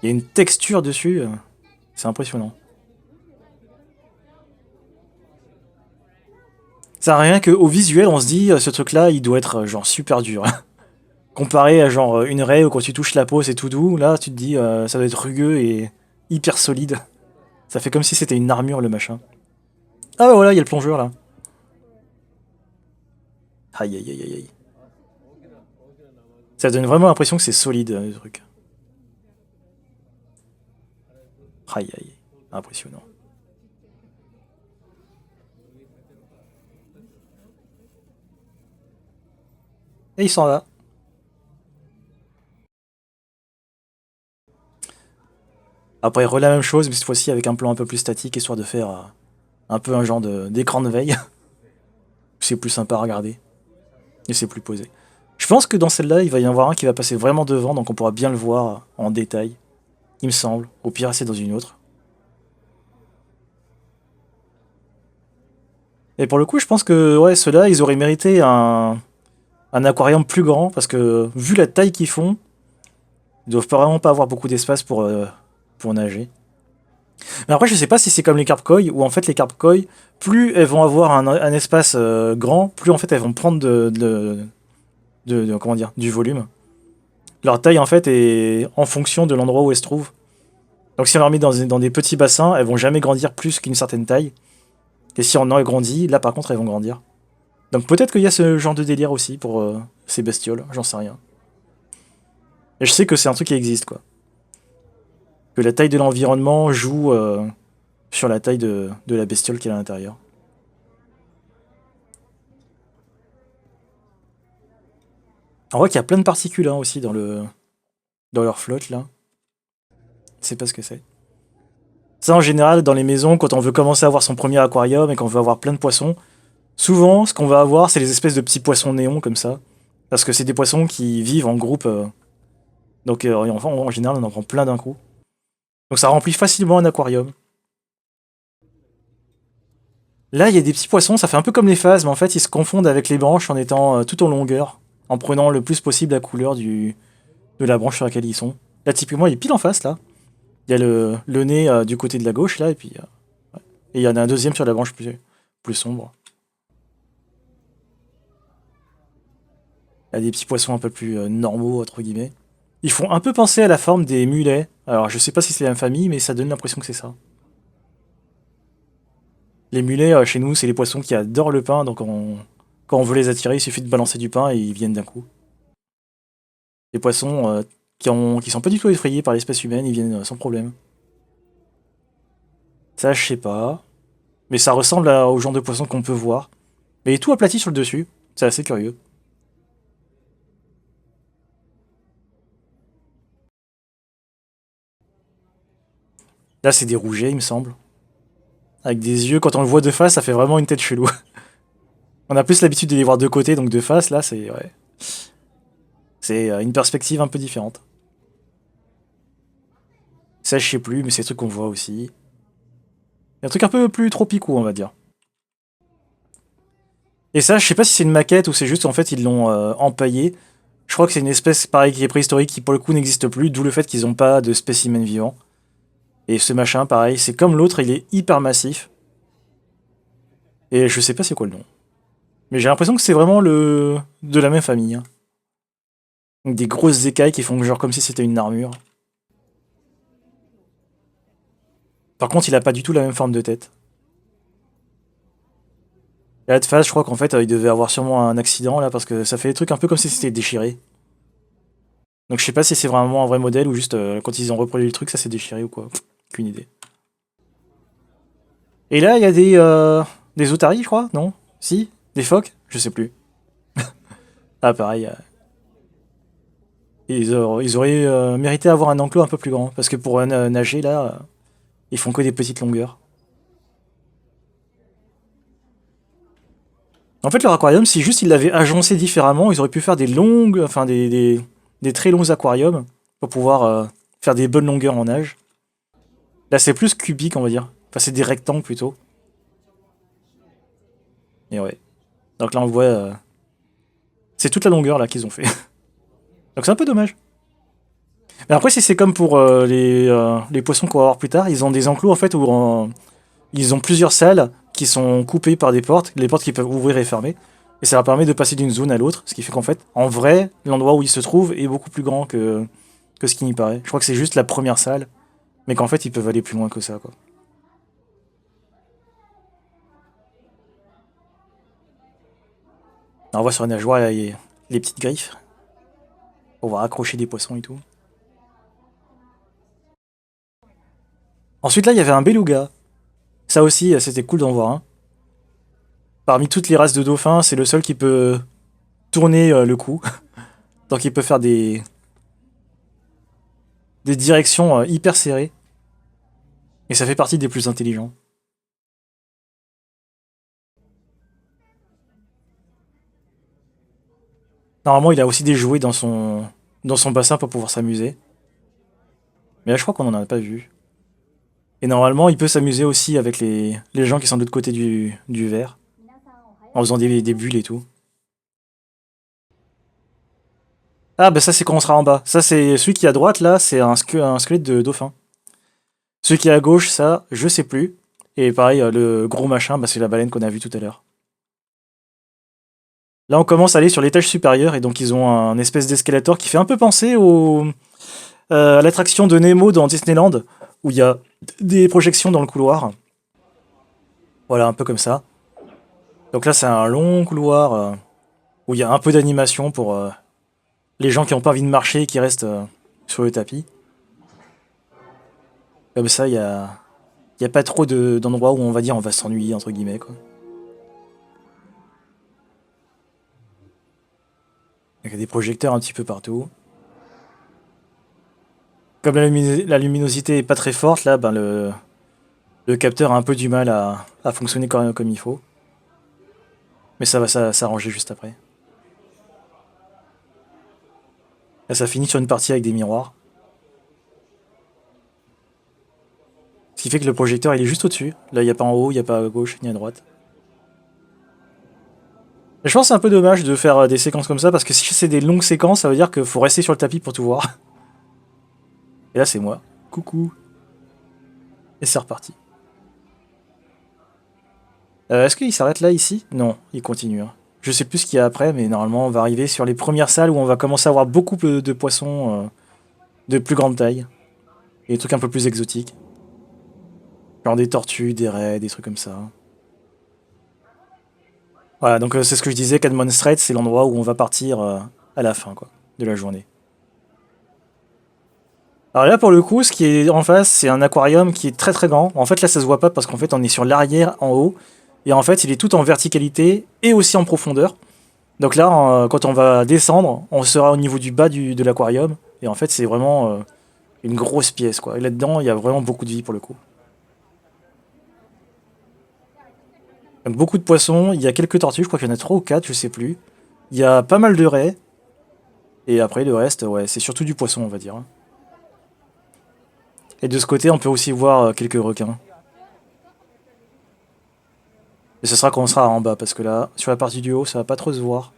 [SPEAKER 1] Il y a une texture dessus. C'est impressionnant. Ça rien qu'au visuel, on se dit, ce truc-là, il doit être genre super dur. Comparé à genre une raie où quand tu touches la peau, c'est tout doux. Là, tu te dis, ça doit être rugueux et hyper solide. Ça fait comme si c'était une armure, le machin. Ah bah voilà, il y a le plongeur, là. Aïe, aïe, aïe, aïe, aïe. Ça donne vraiment l'impression que c'est solide, le truc. Aïe, aïe. Impressionnant. Et il s'en va. Après, il la même chose, mais cette fois-ci avec un plan un peu plus statique, histoire de faire un peu un genre d'écran de veille. C'est plus sympa à regarder. Et c'est plus posé. Je pense que dans celle-là, il va y en avoir un qui va passer vraiment devant, donc on pourra bien le voir en détail. Il me semble. Au pire, c'est dans une autre. Et pour le coup, je pense que ouais, ceux-là, ils auraient mérité un aquarium plus grand, parce que vu la taille qu'ils font, ils doivent vraiment pas avoir beaucoup d'espace pour nager. Mais après, je sais pas si c'est comme les carp koi, où en fait les carp koi, plus elles vont avoir un espace grand, plus en fait elles vont prendre comment dire, du volume. Leur taille en fait est en fonction de l'endroit où elles se trouvent. Donc si on leur met dans des petits bassins, elles vont jamais grandir plus qu'une certaine taille. Et si on en grandit, là par contre elles vont grandir. Donc peut-être qu'il y a ce genre de délire aussi pour ces bestioles, j'en sais rien. Et je sais que c'est un truc qui existe quoi. Que la taille de l'environnement joue sur la taille de la bestiole qui est à l'intérieur. On voit qu'il y a plein de particules hein, aussi dans leur flotte là. Je sais pas ce que c'est. Ça en général dans les maisons, quand on veut commencer à avoir son premier aquarium et qu'on veut avoir plein de poissons, souvent ce qu'on va avoir c'est les espèces de petits poissons néons comme ça. Parce que c'est des poissons qui vivent en groupe. Donc en général on en prend plein d'un coup. Donc ça remplit facilement un aquarium. Là, il y a des petits poissons, ça fait un peu comme les phases, mais en fait, ils se confondent avec les branches en étant tout en longueur, en prenant le plus possible la couleur de la branche sur laquelle ils sont. Là, typiquement, il est pile en face, là. Il y a le nez du côté de la gauche, là, et puis... et il y en a un deuxième sur la branche plus sombre. Il y a des petits poissons un peu plus normaux, entre guillemets. Ils font un peu penser à la forme des mulets. Alors, je sais pas si c'est la même famille, mais ça donne l'impression que c'est ça. Les mulets, chez nous, c'est les poissons qui adorent le pain, donc quand on veut les attirer, il suffit de balancer du pain et ils viennent d'un coup. Les poissons qui sont pas du tout effrayés par l'espèce humaine, ils viennent sans problème. Ça, je sais pas. Mais ça ressemble au genre de poisson qu'on peut voir. Mais il est tout aplati sur le dessus. C'est assez curieux. Là, c'est des rougets, il me semble. Avec des yeux, quand on le voit de face, ça fait vraiment une tête chelou. On a plus l'habitude de les voir de côté, donc de face, là, c'est ouais. C'est une perspective un peu différente. Ça, je sais plus, mais c'est des trucs qu'on voit aussi. Il y a un truc un peu plus tropicaux, on va dire. Et ça, je sais pas si c'est une maquette ou c'est juste en fait ils l'ont empaillé. Je crois que c'est une espèce pareil qui est préhistorique qui pour le coup n'existe plus, d'où le fait qu'ils n'ont pas de spécimen vivant. Et ce machin, pareil, c'est comme l'autre, il est hyper massif. Et je sais pas c'est quoi le nom. Mais j'ai l'impression que c'est vraiment le de la même famille, hein. Donc des grosses écailles qui font genre comme si c'était une armure. Par contre, il a pas du tout la même forme de tête. Et là de face, je crois qu'en fait, il devait avoir sûrement un accident là parce que ça fait des trucs un peu comme si c'était déchiré. Donc je sais pas si c'est vraiment un vrai modèle ou juste quand ils ont reproduit le truc, ça s'est déchiré ou quoi. Pff, aucune idée. Et là, il y a des otaries, je crois, non? Si? Des phoques? Je sais plus. Ah, pareil. Ils auraient mérité d'avoir un enclos un peu plus grand. Parce que pour nager, là, ils font que des petites longueurs. En fait, leur aquarium, si juste ils l'avaient agencé différemment, ils auraient pu faire des longues, enfin des très longs aquariums pour pouvoir faire des bonnes longueurs en nage. Là, c'est plus cubique, on va dire. Enfin, c'est des rectangles plutôt. Et ouais. Donc là, on voit. C'est toute la longueur là qu'ils ont fait. Donc c'est un peu dommage. Mais après, si c'est comme pour les poissons qu'on va voir plus tard, ils ont des enclos en fait où ils ont plusieurs salles qui sont coupées par des portes, les portes qui peuvent ouvrir et fermer. Et ça leur permet de passer d'une zone à l'autre, ce qui fait qu'en fait, en vrai, l'endroit où ils se trouvent est beaucoup plus grand que ce qui n'y paraît. Je crois que c'est juste la première salle, mais qu'en fait, ils peuvent aller plus loin que ça, quoi. Alors, on voit sur la nageoire, il y a les petites griffes pour pouvoir accrocher des poissons et tout. Ensuite, là, il y avait un beluga. Ça aussi, c'était cool d'en voir un. Parmi toutes les races de dauphins, c'est le seul qui peut tourner le cou. Donc il peut faire des directions hyper serrées. Et ça fait partie des plus intelligents. Normalement, il a aussi des jouets dans son bassin pour pouvoir s'amuser. Mais là, je crois qu'on en a pas vu. Et normalement, il peut s'amuser aussi avec les gens qui sont de l'autre côté du verre. en faisant des bulles et tout. Ah bah ça c'est quand on sera en bas. Ça c'est celui qui est à droite là, c'est un squelette de dauphin. Celui qui est à gauche, ça, je sais plus. Et pareil, le gros machin, bah, c'est la baleine qu'on a vu tout à l'heure. Là on commence à aller sur l'étage supérieur et donc ils ont un espèce d'escalator qui fait un peu penser à l'attraction de Nemo dans Disneyland où il y a des projections dans le couloir. Voilà, un peu comme ça. Donc là c'est un long couloir où il y a un peu d'animation pour les gens qui n'ont pas envie de marcher et qui restent sur le tapis. Comme ça, il y a pas trop d'endroits où on va dire on va s'ennuyer, entre guillemets, quoi. Il y a des projecteurs un petit peu partout. Comme la luminosité est pas très forte, là, ben le capteur a un peu du mal à fonctionner comme il faut. Mais ça va s'arranger juste après. Là, ça finit sur une partie avec des miroirs. Ce qui fait que le projecteur, il est juste au-dessus. Là, il n'y a pas en haut, il n'y a pas à gauche, ni à droite. Et je pense que c'est un peu dommage de faire des séquences comme ça, parce que si c'est des longues séquences, ça veut dire qu'il faut rester sur le tapis pour tout voir. Et là, c'est moi. Coucou. Et c'est reparti. Est-ce qu'il s'arrête là, ici? Non, il continue, hein. Je sais plus ce qu'il y a après, mais normalement, on va arriver sur les premières salles où on va commencer à avoir beaucoup de poissons de plus grande taille. Et des trucs un peu plus exotiques. Genre des tortues, des raies, des trucs comme ça. Voilà, donc c'est ce que je disais, Cadmon Strait, c'est l'endroit où on va partir à la fin, quoi, de la journée. Alors là, pour le coup, ce qui est en face, c'est un aquarium qui est très très grand. En fait, là, ça se voit pas parce qu'en fait, on est sur l'arrière en haut. Et en fait, il est tout en verticalité et aussi en profondeur. Donc là, quand on va descendre, on sera au niveau du bas de l'aquarium. Et en fait, c'est vraiment une grosse pièce, quoi. Et là-dedans, il y a vraiment beaucoup de vie pour le coup. Donc, beaucoup de poissons, il y a quelques tortues, je crois qu'il y en a 3 ou 4, je sais plus. Il y a pas mal de raies. Et après, le reste, ouais, c'est surtout du poisson, on va dire, hein. Et de ce côté, on peut aussi voir quelques requins. Et ce sera quand on sera en bas, parce que là, sur la partie du haut, ça va pas trop se voir.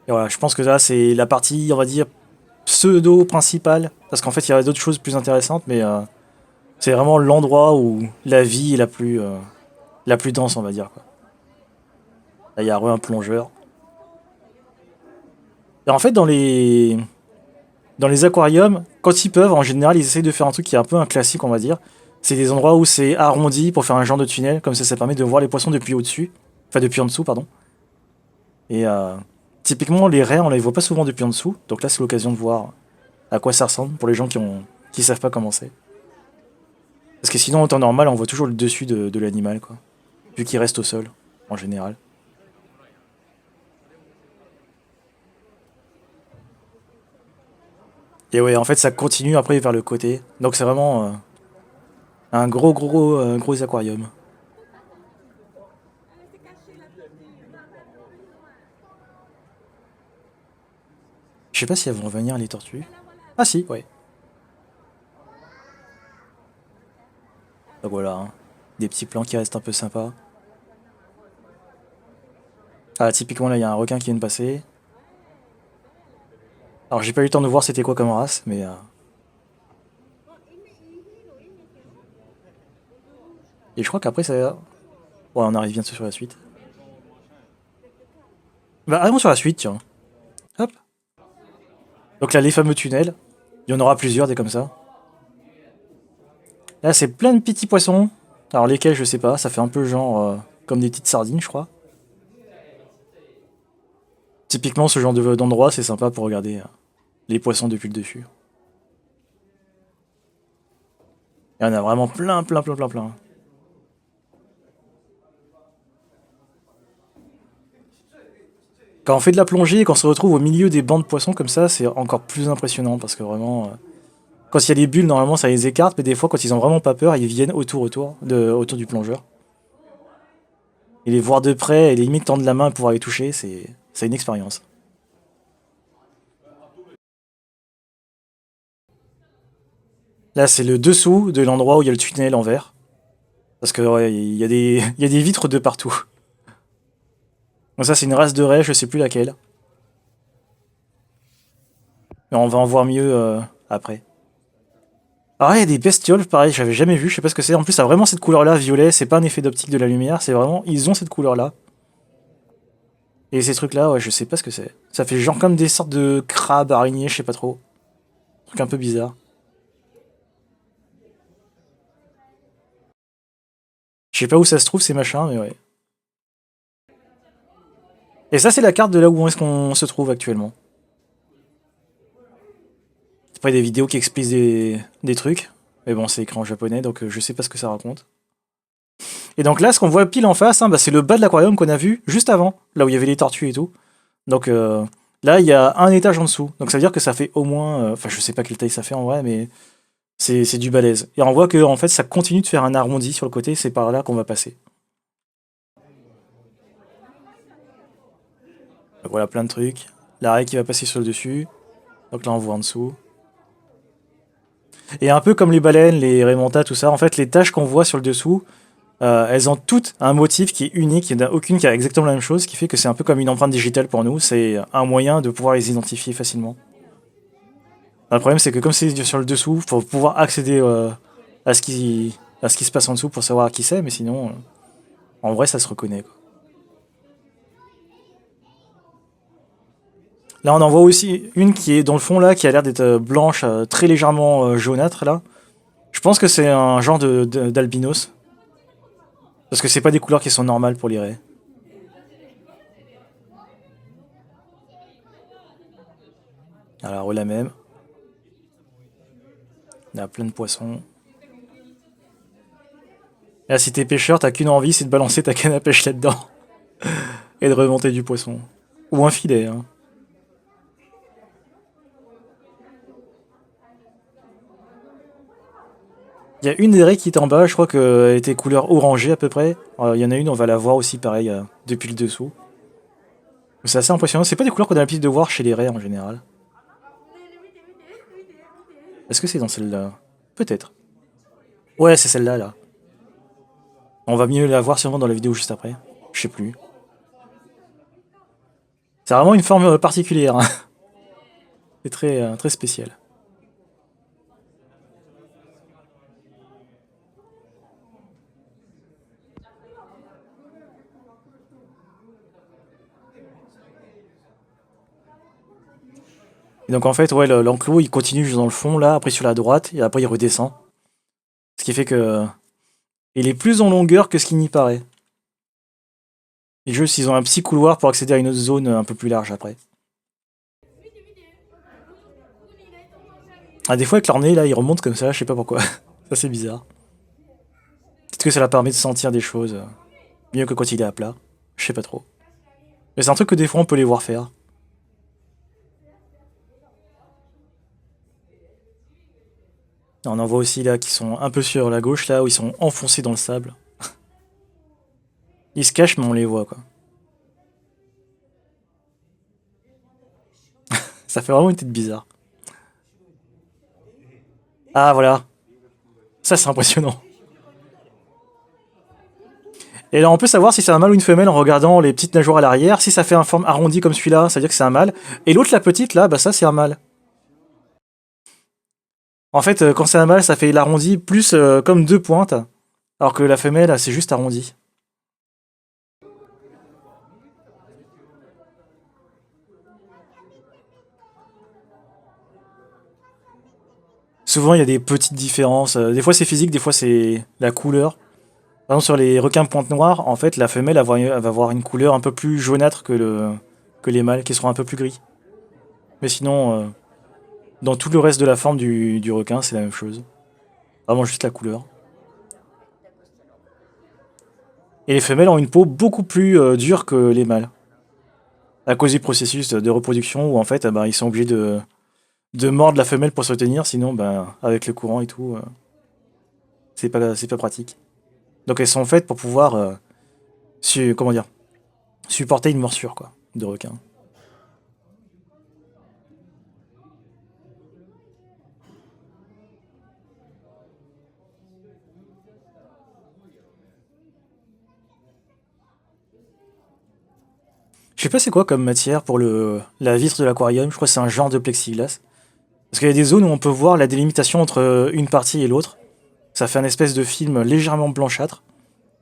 [SPEAKER 1] Et voilà, je pense que là, c'est la partie, on va dire, pseudo-principale. Parce qu'en fait, il y a d'autres choses plus intéressantes, mais c'est vraiment l'endroit où la vie est la plus dense, on va dire, quoi. Là, il y a un plongeur. Et en fait, dans les aquariums, quand ils peuvent, en général, ils essayent de faire un truc qui est un peu un classique, on va dire. C'est des endroits où c'est arrondi pour faire un genre de tunnel, comme ça permet de voir les poissons depuis au-dessus. Enfin, depuis en dessous, pardon. Et typiquement, les raies, on les voit pas souvent depuis en dessous. Donc là, c'est l'occasion de voir à quoi ça ressemble pour les gens qui savent pas comment c'est. Parce que sinon, en temps normal, on voit toujours le dessus de l'animal, quoi. Vu qu'il reste au sol, en général. Et ouais, en fait, ça continue après vers le côté. Donc c'est vraiment un gros aquarium. Je sais pas si elles vont revenir, les tortues. Ah si, ouais. Donc voilà, hein. Des petits plans qui restent un peu sympas. Ah, typiquement, là, il y a un requin qui vient de passer. Alors, j'ai pas eu le temps de voir c'était quoi comme race, mais... Et je crois qu'après, ça... Ouais, on arrive bientôt sur la suite. Bah, arrivons sur la suite, tiens. Hop. Donc là, les fameux tunnels. Il y en aura plusieurs, des comme ça. Là, c'est plein de petits poissons. Alors, lesquels, je sais pas. Ça fait un peu genre... comme des petites sardines, je crois. Typiquement, ce genre d'endroit, c'est sympa pour regarder les poissons depuis le dessus. Il y en a vraiment plein. Quand on fait de la plongée et qu'on se retrouve au milieu des bancs de poissons comme ça, c'est encore plus impressionnant parce que vraiment, quand il y a des bulles, normalement ça les écarte, mais des fois, quand ils ont vraiment pas peur, ils viennent autour du plongeur. Et les voir de près et les limite tendre la main pour les toucher, c'est une expérience. Là, c'est le dessous de l'endroit où il y a le tunnel en verre. Parce que ouais, il y a des vitres de partout. Donc ça, c'est une race de raie, je sais plus laquelle. Mais on va en voir mieux après. Alors il y a des bestioles, pareil, j'avais jamais vu, je sais pas ce que c'est. En plus, ça a vraiment cette couleur-là, violet, c'est pas un effet d'optique de la lumière, c'est vraiment, ils ont cette couleur-là. Et ces trucs-là, ouais, je sais pas ce que c'est. Ça fait genre comme des sortes de crabes, araignées, je sais pas trop. Un truc un peu bizarre. Je sais pas où ça se trouve ces machins, mais ouais. Et ça, c'est la carte de là où est-ce qu'on se trouve actuellement. Après, il y a des vidéos qui expliquent des trucs. Mais bon, c'est écrit en japonais, donc je sais pas ce que ça raconte. Et donc là, ce qu'on voit pile en face, hein, bah, c'est le bas de l'aquarium qu'on a vu juste avant, là où il y avait les tortues et tout. Donc là, il y a un étage en dessous. Donc ça veut dire que ça fait au moins... Enfin, je sais pas quelle taille ça fait en vrai, mais c'est du balèze. Et on voit que en fait, ça continue de faire un arrondi sur le côté, c'est par là qu'on va passer. Donc voilà, plein de trucs. L'arrêt qui va passer sur le dessus. Donc là, on voit en dessous. Et un peu comme les baleines, les remontas, tout ça, en fait, les taches qu'on voit sur le dessous, elles ont toutes un motif qui est unique, il n'y en a aucune qui a exactement la même chose, ce qui fait que c'est un peu comme une empreinte digitale pour nous, c'est un moyen de pouvoir les identifier facilement. Le problème, c'est que comme c'est sur le dessous, faut pouvoir accéder à, à ce qui se passe en dessous pour savoir qui c'est, mais sinon, en vrai, ça se reconnaît, quoi. Là, on en voit aussi une qui est dans le fond, là, qui a l'air d'être blanche, très légèrement jaunâtre, là. Je pense que c'est un genre d'albinos, parce que c'est pas des couleurs qui sont normales pour les raies. Alors, la même, il y a plein de poissons. Là, si t'es pêcheur, t'as qu'une envie, c'est de balancer ta canne à pêche là-dedans et de remonter du poisson. Ou un filet, hein. Il y a une des raies qui est en bas, je crois qu'elle était couleur orangée à peu près. Il y en a une, on va la voir aussi pareil depuis le dessous. C'est assez impressionnant. C'est pas des couleurs qu'on a l'habitude de voir chez les raies en général. Est-ce que c'est dans celle-là? Peut-être. Ouais, c'est celle-là, là. On va mieux la voir sûrement dans la vidéo juste après. Je sais plus. C'est vraiment une forme particulière, hein. C'est très spécial. Et donc en fait, ouais, l'enclos il continue dans le fond là, après sur la droite, et après il redescend. Ce qui fait que il est plus en longueur que ce qu'il n'y paraît. Et juste, ils ont un petit couloir pour accéder à une autre zone un peu plus large après. Ah, des fois, avec leur nez, là, ils remontent comme ça, je sais pas pourquoi. Ça, c'est bizarre. Peut-être que ça leur permet de sentir des choses mieux que quand il est à plat. Je sais pas trop. Mais c'est un truc que des fois, on peut les voir faire. On en voit aussi là qui sont un peu sur la gauche, là, où ils sont enfoncés dans le sable. Ils se cachent, mais on les voit, quoi. Ça fait vraiment une tête bizarre. Ah, voilà. Ça, c'est impressionnant. Et là, on peut savoir si c'est un mâle ou une femelle en regardant les petites nageoires à l'arrière. Si ça fait un forme arrondie comme celui-là, ça veut dire que c'est un mâle. Et l'autre, la petite, là, bah ça, c'est un mâle. En fait, quand c'est un mâle, ça fait l'arrondi plus comme deux pointes, alors que la femelle, c'est juste arrondi. Souvent, il y a des petites différences. Des fois, c'est physique, des fois, c'est la couleur. Par exemple, sur les requins pointe noire, en fait, la femelle elle va avoir une couleur un peu plus jaunâtre que les mâles, qui seront un peu plus gris. Mais sinon, dans tout le reste de la forme du requin, c'est la même chose. Vraiment juste la couleur. Et les femelles ont une peau beaucoup plus dure que les mâles. À cause du processus de reproduction où en fait, ils sont obligés de mordre la femelle pour se tenir, sinon, avec le courant et tout, c'est pas pratique. Donc elles sont faites pour pouvoir, comment dire, supporter une morsure, quoi, de requin. Je sais pas c'est quoi comme matière pour la vitre de l'aquarium, je crois que c'est un genre de plexiglas. Parce qu'il y a des zones où on peut voir la délimitation entre une partie et l'autre. Ça fait un espèce de film légèrement blanchâtre.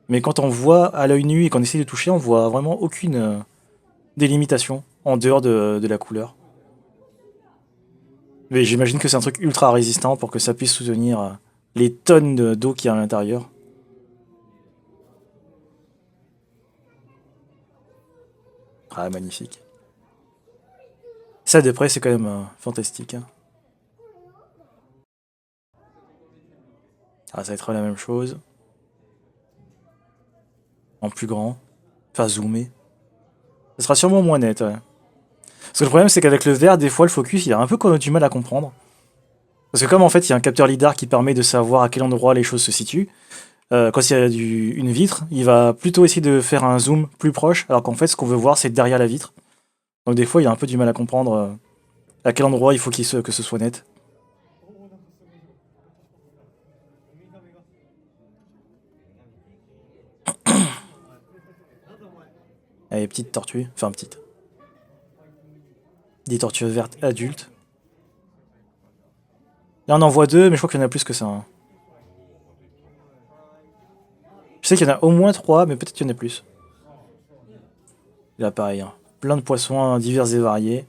[SPEAKER 1] Mais quand on voit à l'œil nu et qu'on essaie de toucher, on voit vraiment aucune délimitation en dehors de la couleur. Mais j'imagine que c'est un truc ultra résistant pour que ça puisse soutenir les tonnes d'eau qu'il y a à l'intérieur. Ah, magnifique. Ça, de près, c'est quand même fantastique, hein. Ah, ça va être la même chose. En plus grand. Enfin, zoomé. Ça sera sûrement moins net, ouais. Parce que le problème, c'est qu'avec le verre, des fois, le focus, il a un peu du mal à comprendre. Parce que comme en fait, il y a un capteur lidar qui permet de savoir à quel endroit les choses se situent, quand il y a une vitre, il va plutôt essayer de faire un zoom plus proche, alors qu'en fait, ce qu'on veut voir, c'est derrière la vitre. Donc des fois, il a un peu du mal à comprendre à quel endroit il faut que ce soit net. Allez, petite tortue. Enfin, petite. Des tortues vertes adultes. Là, on en voit deux, mais je crois qu'il y en a plus que ça, hein. Je sais qu'il y en a au moins trois, mais peut-être qu'il y en a plus. Là, pareil, hein. Plein de poissons divers et variés.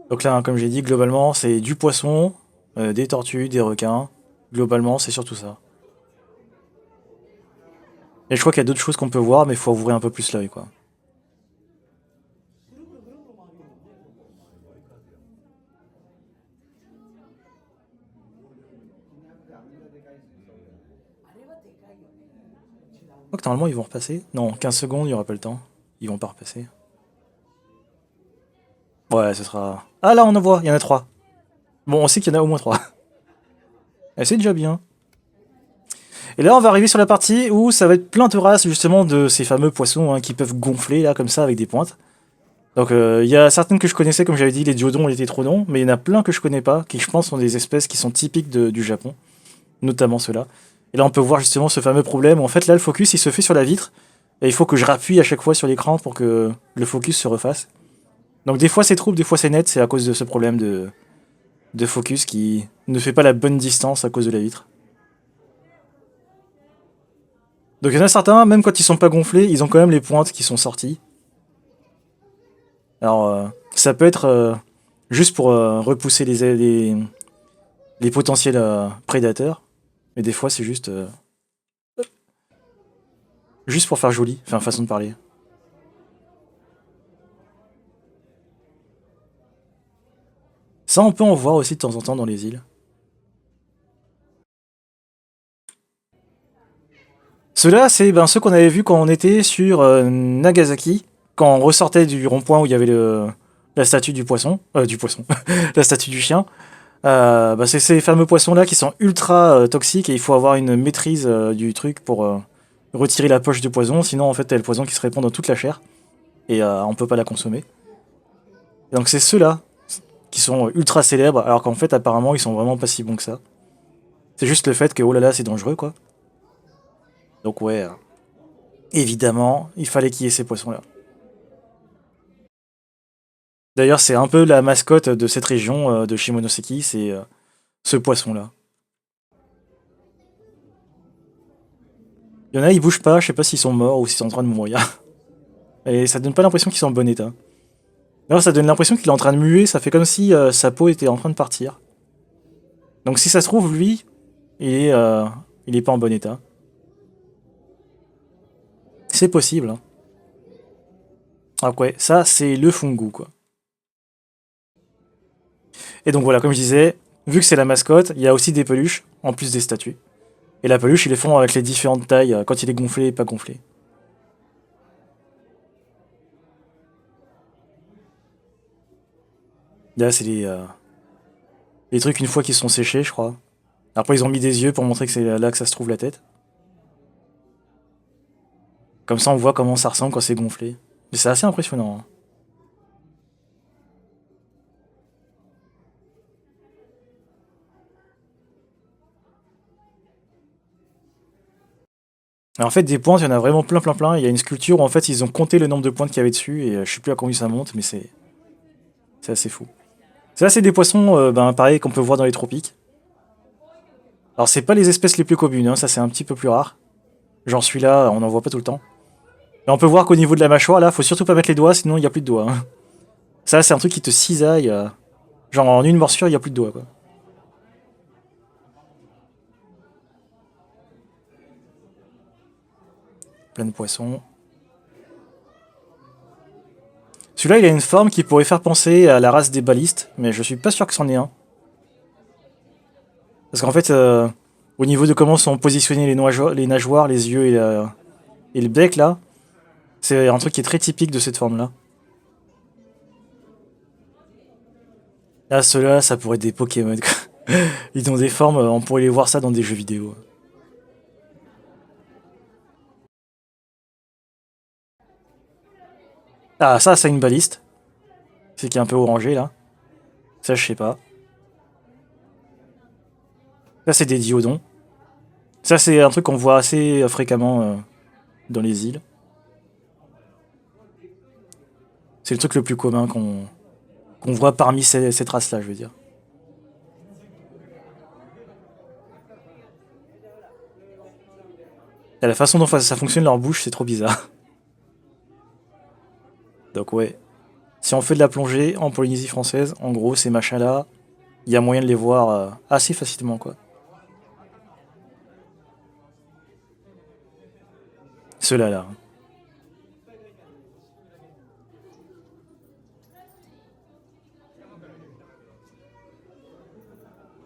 [SPEAKER 1] Donc là, hein, comme j'ai dit, globalement, c'est du poisson, des tortues, des requins. Globalement, c'est surtout ça. Et je crois qu'il y a d'autres choses qu'on peut voir, mais il faut ouvrir un peu plus l'œil, quoi. Je crois que normalement, ils vont repasser. Non, 15 secondes, il n'y aura pas le temps. Ils vont pas repasser. Ouais, ce sera... Ah là, on en voit, il y en a trois. Bon, on sait qu'il y en a au moins trois. Et c'est déjà bien. Et là, on va arriver sur la partie où ça va être plein de races, justement, de ces fameux poissons hein, qui peuvent gonfler, là, comme ça, avec des pointes. Donc, il y a certaines que je connaissais, comme j'avais dit, les diodons et les tétrodons, mais il y en a plein que je connais pas, qui, je pense, sont des espèces qui sont typiques du Japon, notamment ceux-là. Et là, on peut voir, justement, ce fameux problème où, en fait, là, le focus, il se fait sur la vitre, et il faut que je rappuie à chaque fois sur l'écran pour que le focus se refasse. Donc, des fois, c'est trouble, des fois, c'est net, c'est à cause de ce problème de focus qui ne fait pas la bonne distance à cause de la vitre. Donc il y en a certains, même quand ils sont pas gonflés, ils ont quand même les pointes qui sont sorties. Alors ça peut être juste pour repousser les potentiels prédateurs, mais des fois c'est juste pour faire joli, enfin façon de parler. Ça on peut en voir aussi de temps en temps dans les îles. Ceux-là, c'est ben, ceux qu'on avait vus quand on était sur Nagasaki, quand on ressortait du rond-point où il y avait la statue du poisson, la statue du chien. Bah, c'est ces fameux poissons-là qui sont ultra toxiques et il faut avoir une maîtrise du truc pour retirer la poche du poison. Sinon, en fait, t'as le poison qui se répand dans toute la chair et on peut pas la consommer. Et donc, c'est ceux-là qui sont ultra célèbres, alors qu'en fait, apparemment, ils sont vraiment pas si bons que ça. C'est juste le fait que, oh là là, c'est dangereux, quoi. Donc, ouais, évidemment, il fallait qu'il y ait ces poissons-là. D'ailleurs, c'est un peu la mascotte de cette région de Shimonoseki, c'est ce poisson-là. Il y en a, ils bougent pas, je sais pas s'ils sont morts ou s'ils sont en train de mourir. Et ça donne pas l'impression qu'ils sont en bon état. D'ailleurs, ça donne l'impression qu'il est en train de muer, ça fait comme si sa peau était en train de partir. Donc si ça se trouve, lui, il est pas en bon état. C'est possible, hein. Ah ouais, ça c'est le fungu, quoi. Et donc voilà, comme je disais, vu que c'est la mascotte, il y a aussi des peluches, en plus des statues. Et la peluche, ils les font avec les différentes tailles, quand il est gonflé et pas gonflé. Là, c'est les trucs une fois qu'ils sont séchés, je crois. Après, ils ont mis des yeux pour montrer que c'est là que ça se trouve la tête. Comme ça, on voit comment ça ressemble quand c'est gonflé. Mais c'est assez impressionnant, hein. Mais en fait, des pointes, il y en a vraiment plein, plein, plein. Il y a une sculpture où en fait, ils ont compté le nombre de pointes qu'il y avait dessus et je sais plus à combien ça monte, mais c'est assez fou. Ça, c'est des poissons, ben, pareil, qu'on peut voir dans les tropiques. Alors, c'est pas les espèces les plus communes, hein, ça c'est un petit peu plus rare. Genre celui-là, on n'en voit pas tout le temps. Mais on peut voir qu'au niveau de la mâchoire, là, faut surtout pas mettre les doigts, sinon il n'y a plus de doigts, hein. Ça, c'est un truc qui te cisaille. Genre en une morsure, il n'y a plus de doigts, quoi. Plein de poissons. Celui-là, il a une forme qui pourrait faire penser à la race des balistes, mais je suis pas sûr que c'en ait un. Parce qu'en fait, au niveau de comment sont positionnés les nageoires, les yeux et le bec, là, c'est un truc qui est très typique de cette forme-là. Là, ceux-là, ça pourrait être des Pokémon, quoi. Ils ont des formes, on pourrait les voir ça dans des jeux vidéo. Ah, ça, c'est une baliste. C'est qui est un peu orangé, là. Ça, je sais pas. Ça, c'est des diodons. Ça, c'est un truc qu'on voit assez fréquemment dans les îles. C'est le truc le plus commun qu'on voit parmi ces traces-là, je veux dire. Et la façon dont ça fonctionne leur bouche, c'est trop bizarre. Donc ouais, si on fait de la plongée en Polynésie française, en gros, ces machins-là, il y a moyen de les voir assez facilement, quoi. Ceux-là, là.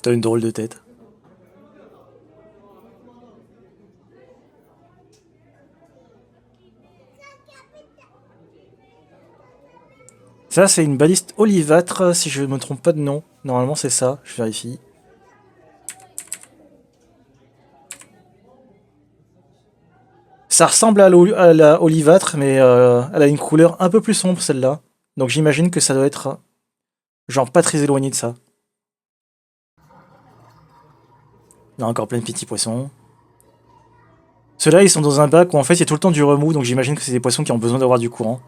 [SPEAKER 1] T'as une drôle de tête. Ça, c'est une baliste olivâtre, si je me trompe pas de nom. Normalement, c'est ça, je vérifie. Ça ressemble à la olivâtre, mais elle a une couleur un peu plus sombre, celle-là. Donc j'imagine que ça doit être, genre, pas très éloigné de ça. Il y a encore plein de petits poissons. Ceux-là, ils sont dans un bac où en fait il y a tout le temps du remous, donc j'imagine que c'est des poissons qui ont besoin d'avoir du courant.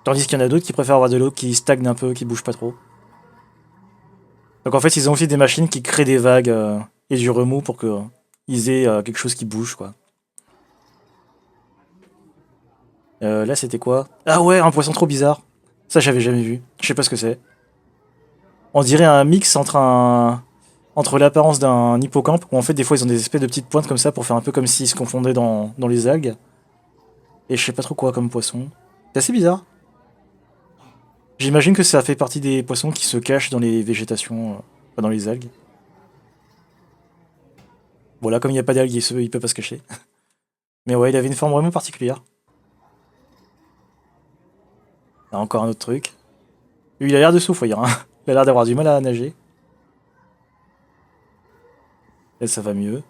[SPEAKER 1] Tandis qu'il y en a d'autres qui préfèrent avoir de l'eau qui stagne un peu, qui bouge pas trop. Donc en fait, ils ont aussi des machines qui créent des vagues et du remous pour que ils aient quelque chose qui bouge, quoi. Là, c'était quoi? Ah ouais, un poisson trop bizarre. Ça, j'avais jamais vu. Je sais pas ce que c'est. On dirait un mix entre l'apparence d'un hippocampe, où en fait, des fois, ils ont des espèces de petites pointes comme ça pour faire un peu comme s'ils se confondaient dans les algues. Et je sais pas trop quoi comme poisson. C'est assez bizarre. J'imagine que ça fait partie des poissons qui se cachent dans les végétations, pas dans les algues. Bon, là, comme il n'y a pas d'algues, il peut pas se cacher. Mais ouais, il avait une forme vraiment particulière. Là, encore un autre truc. Lui, il a l'air de souffrir, hein. Il a l'air d'avoir du mal à nager. Là, ça va mieux.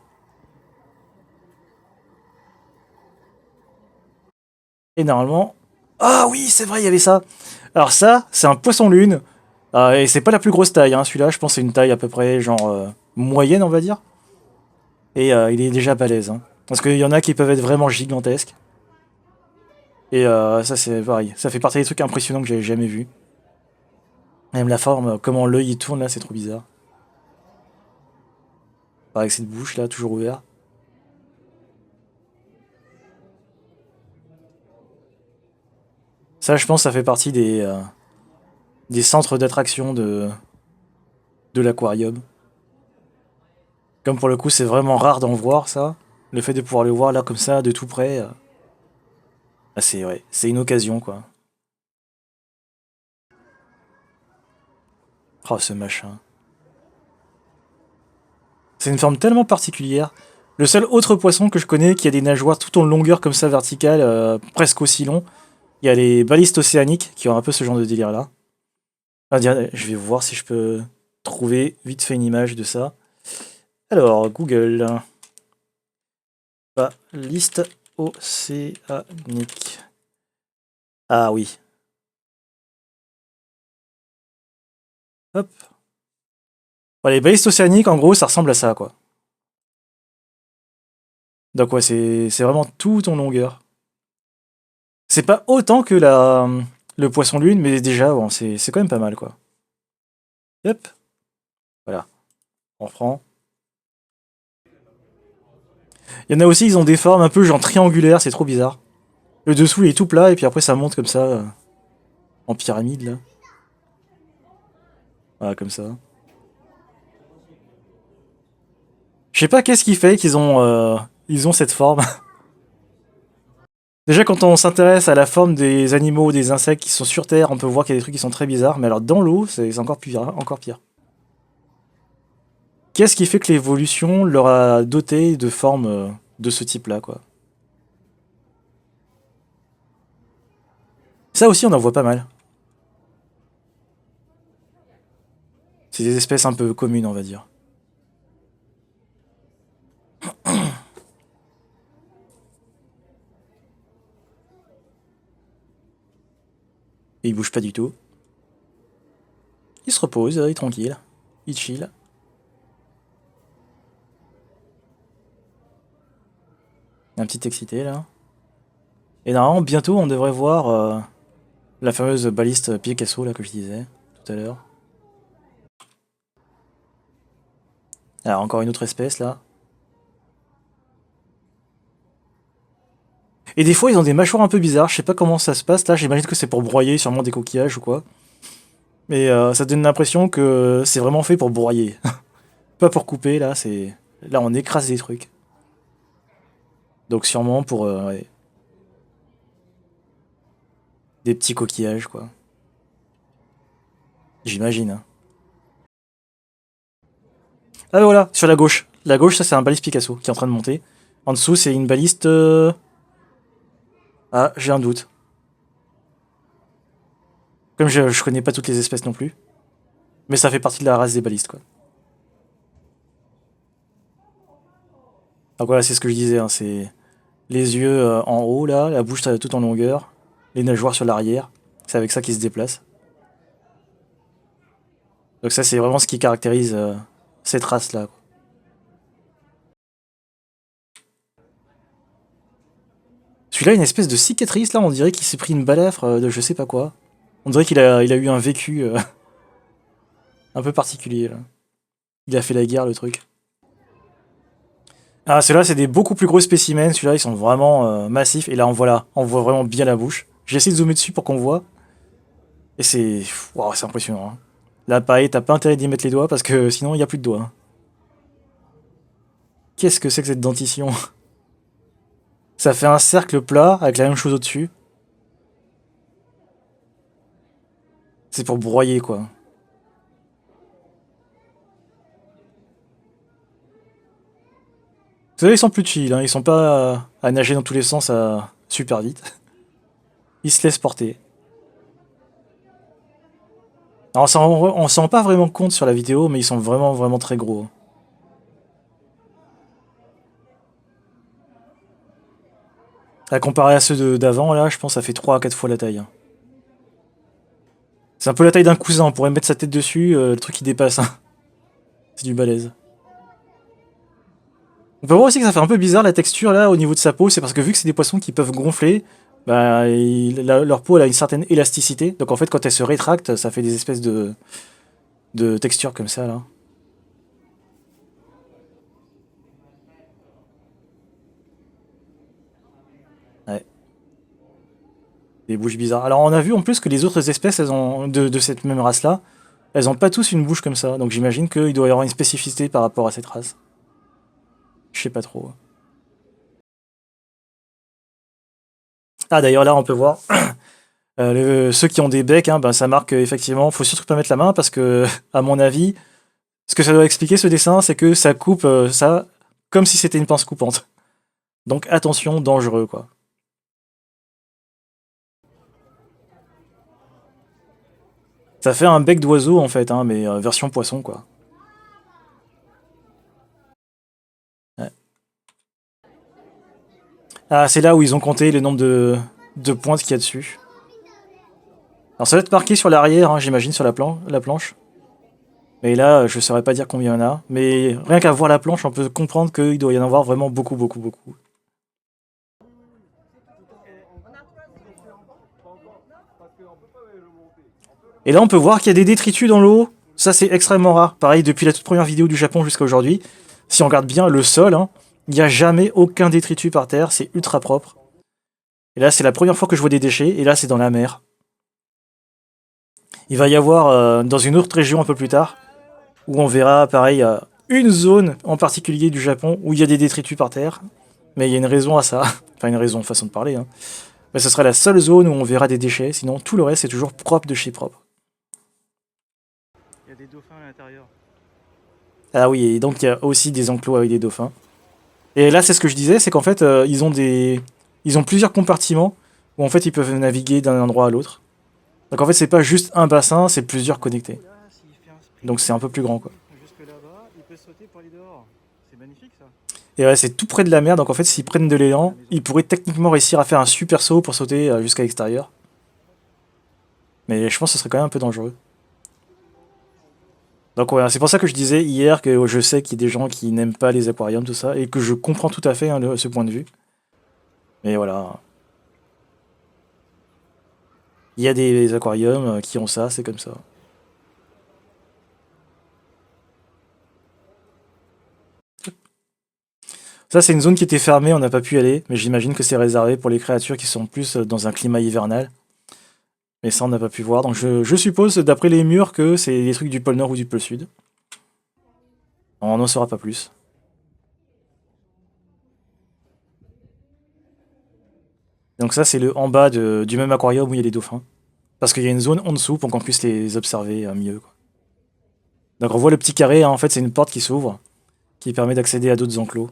[SPEAKER 1] Et normalement... Ah oui, c'est vrai, il y avait ça. Alors ça, c'est un poisson-lune. Et c'est pas la plus grosse taille, hein. Celui-là, je pense que c'est une taille à peu près, genre, moyenne, on va dire. Et il est déjà balèze, hein. Parce qu'il y en a qui peuvent être vraiment gigantesques. Et ça, c'est pareil. Ça fait partie des trucs impressionnants que j'avais jamais vus. Même la forme, comment l'œil il tourne là, c'est trop bizarre. Avec cette bouche là, toujours ouverte. Ça, je pense, ça fait partie des centres d'attraction de l'aquarium. Comme pour le coup, c'est vraiment rare d'en voir ça. Le fait de pouvoir le voir là comme ça, de tout près, c'est ouais, c'est une occasion quoi. Oh, ce machin. C'est une forme tellement particulière. Le seul autre poisson que je connais qui a des nageoires tout en longueur comme ça verticale, presque aussi long, il y a les balistes océaniques qui ont un peu ce genre de délire là. Ah, je vais voir si je peux trouver vite fait une image de ça. Alors, Google. Baliste océanique. Ah oui. Hop. Bon, les balistes océaniques, en gros, ça ressemble à ça, quoi. Donc ouais, c'est vraiment tout en longueur. C'est pas autant que le poisson lune, mais déjà, bon, c'est quand même pas mal, quoi. Hop, voilà, on reprend. Il y en a aussi, ils ont des formes un peu genre triangulaires, c'est trop bizarre. Le dessous, il est tout plat, et puis après, ça monte comme ça, en pyramide, là. Voilà, comme ça. Je sais pas qu'est-ce qui fait qu'ils ont cette forme. Déjà, quand on s'intéresse à la forme des animaux, des insectes qui sont sur Terre, on peut voir qu'il y a des trucs qui sont très bizarres, mais alors dans l'eau, c'est encore pire, encore pire. Qu'est-ce qui fait que l'évolution leur a doté de formes de ce type-là, quoi? Ça aussi, on en voit pas mal. C'est des espèces un peu communes, on va dire. Et ils bougent pas du tout. Ils se reposent, ils sont tranquilles. Ils chill. Un petit excité, là. Et normalement, bientôt, on devrait voir la fameuse baliste Picasso, là, que je disais tout à l'heure. Alors, encore une autre espèce, là. Et des fois, ils ont des mâchoires un peu bizarres. Je sais pas comment ça se passe. Là, j'imagine que c'est pour broyer sûrement des coquillages ou quoi. Mais ça donne l'impression que c'est vraiment fait pour broyer. Pas pour couper, là. là, on écrase des trucs. Donc, sûrement pour ouais, des petits coquillages, quoi. J'imagine, hein. Ah, voilà, sur la gauche. La gauche, ça, c'est un baliste Picasso qui est en train de monter. En dessous, c'est une baliste. Ah, j'ai un doute. Comme je connais pas toutes les espèces non plus. Mais ça fait partie de la race des balistes, quoi. Donc voilà, c'est ce que je disais, hein, c'est les yeux en haut, là, la bouche tout en longueur, les nageoires sur l'arrière. C'est avec ça qu'ils se déplacent. Donc ça, c'est vraiment ce qui caractérise cette race-là, quoi. Celui-là, une espèce de cicatrice, là, on dirait qu'il s'est pris une balafre de je sais pas quoi. On dirait qu'il a eu un vécu un peu particulier, là. Il a fait la guerre, le truc. Ah, ceux-là, c'est des beaucoup plus gros spécimens. Celui-là, ils sont vraiment massifs. Et là, on voit vraiment bien la bouche. J'ai essayé de zoomer dessus pour qu'on voit. Et c'est... Waouh, c'est impressionnant, hein. Là, pareil, t'as pas intérêt d'y mettre les doigts parce que sinon, il n'y a plus de doigts, hein. Qu'est-ce que c'est que cette dentition? Ça fait un cercle plat avec la même chose au-dessus. C'est pour broyer, quoi. Ceux-là, ils sont plus chill, hein. Ils sont pas à nager dans tous les sens super vite. Ils se laissent porter. Alors, on s'en rend pas vraiment compte sur la vidéo, mais ils sont vraiment, vraiment très gros. À comparer à ceux d'avant, là, je pense que ça fait 3 à 4 fois la taille, hein. C'est un peu la taille d'un cousin, on pourrait mettre sa tête dessus, le truc qui dépasse, hein. C'est du balèze. On peut voir aussi que ça fait un peu bizarre la texture là au niveau de sa peau, c'est parce que vu que c'est des poissons qui peuvent gonfler, bah, leur peau elle a une certaine élasticité, donc en fait quand elle se rétracte, ça fait des espèces de textures comme ça là. Ouais, des bouches bizarres. Alors on a vu en plus que les autres espèces elles ont, de cette même race là, elles ont pas tous une bouche comme ça, donc j'imagine qu'il doit y avoir une spécificité par rapport à cette race. Je sais pas trop. Ah d'ailleurs là on peut voir ceux qui ont des becs, hein, ben, ça marque effectivement, faut surtout pas mettre la main parce que, à mon avis, ce que ça doit expliquer ce dessin, c'est que ça coupe ça comme si c'était une pince coupante. Donc attention, dangereux quoi. Ça fait un bec d'oiseau en fait, hein, mais version poisson quoi. Ouais. Ah, c'est là où ils ont compté le nombre de pointes qu'il y a dessus. Alors ça va être marqué sur l'arrière, hein, j'imagine, sur la planche. Mais là, je saurais pas dire combien il y en a. Mais rien qu'à voir la planche, on peut comprendre qu'il doit y en avoir vraiment beaucoup, beaucoup, beaucoup. Et là, on peut voir qu'il y a des détritus dans l'eau. Ça, c'est extrêmement rare. Pareil, depuis la toute première vidéo du Japon jusqu'à aujourd'hui. Si on regarde bien le sol, hein, il n'y a jamais aucun détritus par terre. C'est ultra propre. Et là, c'est la première fois que je vois des déchets. Et là, c'est dans la mer. Il va y avoir, dans une autre région un peu plus tard, où on verra, pareil, une zone en particulier du Japon où il y a des détritus par terre. Mais il y a une raison à ça. Enfin, une raison, façon de parler. Hein. Mais ce sera la seule zone où on verra des déchets. Sinon, tout le reste, c'est toujours propre de chez propre. Il y a des dauphins à l'intérieur. Ah oui, et donc il y a aussi des enclos avec des dauphins. Et là, c'est ce que je disais, c'est qu'en fait, ils ont plusieurs compartiments où en fait ils peuvent naviguer d'un endroit à l'autre. Donc en fait, c'est pas juste un bassin, c'est plusieurs connectés. Donc c'est un peu plus grand, quoi. Jusque là-bas, il peut sauter pour aller dehors. C'est magnifique, ça. Et ouais, c'est tout près de la mer, donc en fait, s'ils prennent de l'élan, ils pourraient techniquement réussir à faire un super saut pour sauter jusqu'à l'extérieur. Mais je pense que ce serait quand même un peu dangereux. Donc ouais, c'est pour ça que je disais hier que je sais qu'il y a des gens qui n'aiment pas les aquariums, tout ça, et que je comprends tout à fait hein, ce point de vue. Mais voilà. Il y a des aquariums qui ont ça, c'est comme ça. Ça, c'est une zone qui était fermée, on n'a pas pu y aller, mais j'imagine que c'est réservé pour les créatures qui sont plus dans un climat hivernal. Mais ça, on n'a pas pu voir, donc je suppose, d'après les murs, que c'est des trucs du pôle Nord ou du pôle Sud. On n'en saura pas plus. Donc ça, c'est le en bas du même aquarium où il y a les dauphins. Parce qu'il y a une zone en dessous pour qu'on puisse les observer mieux. Quoi. Donc on voit le petit carré, hein, en fait c'est une porte qui s'ouvre, qui permet d'accéder à d'autres enclos.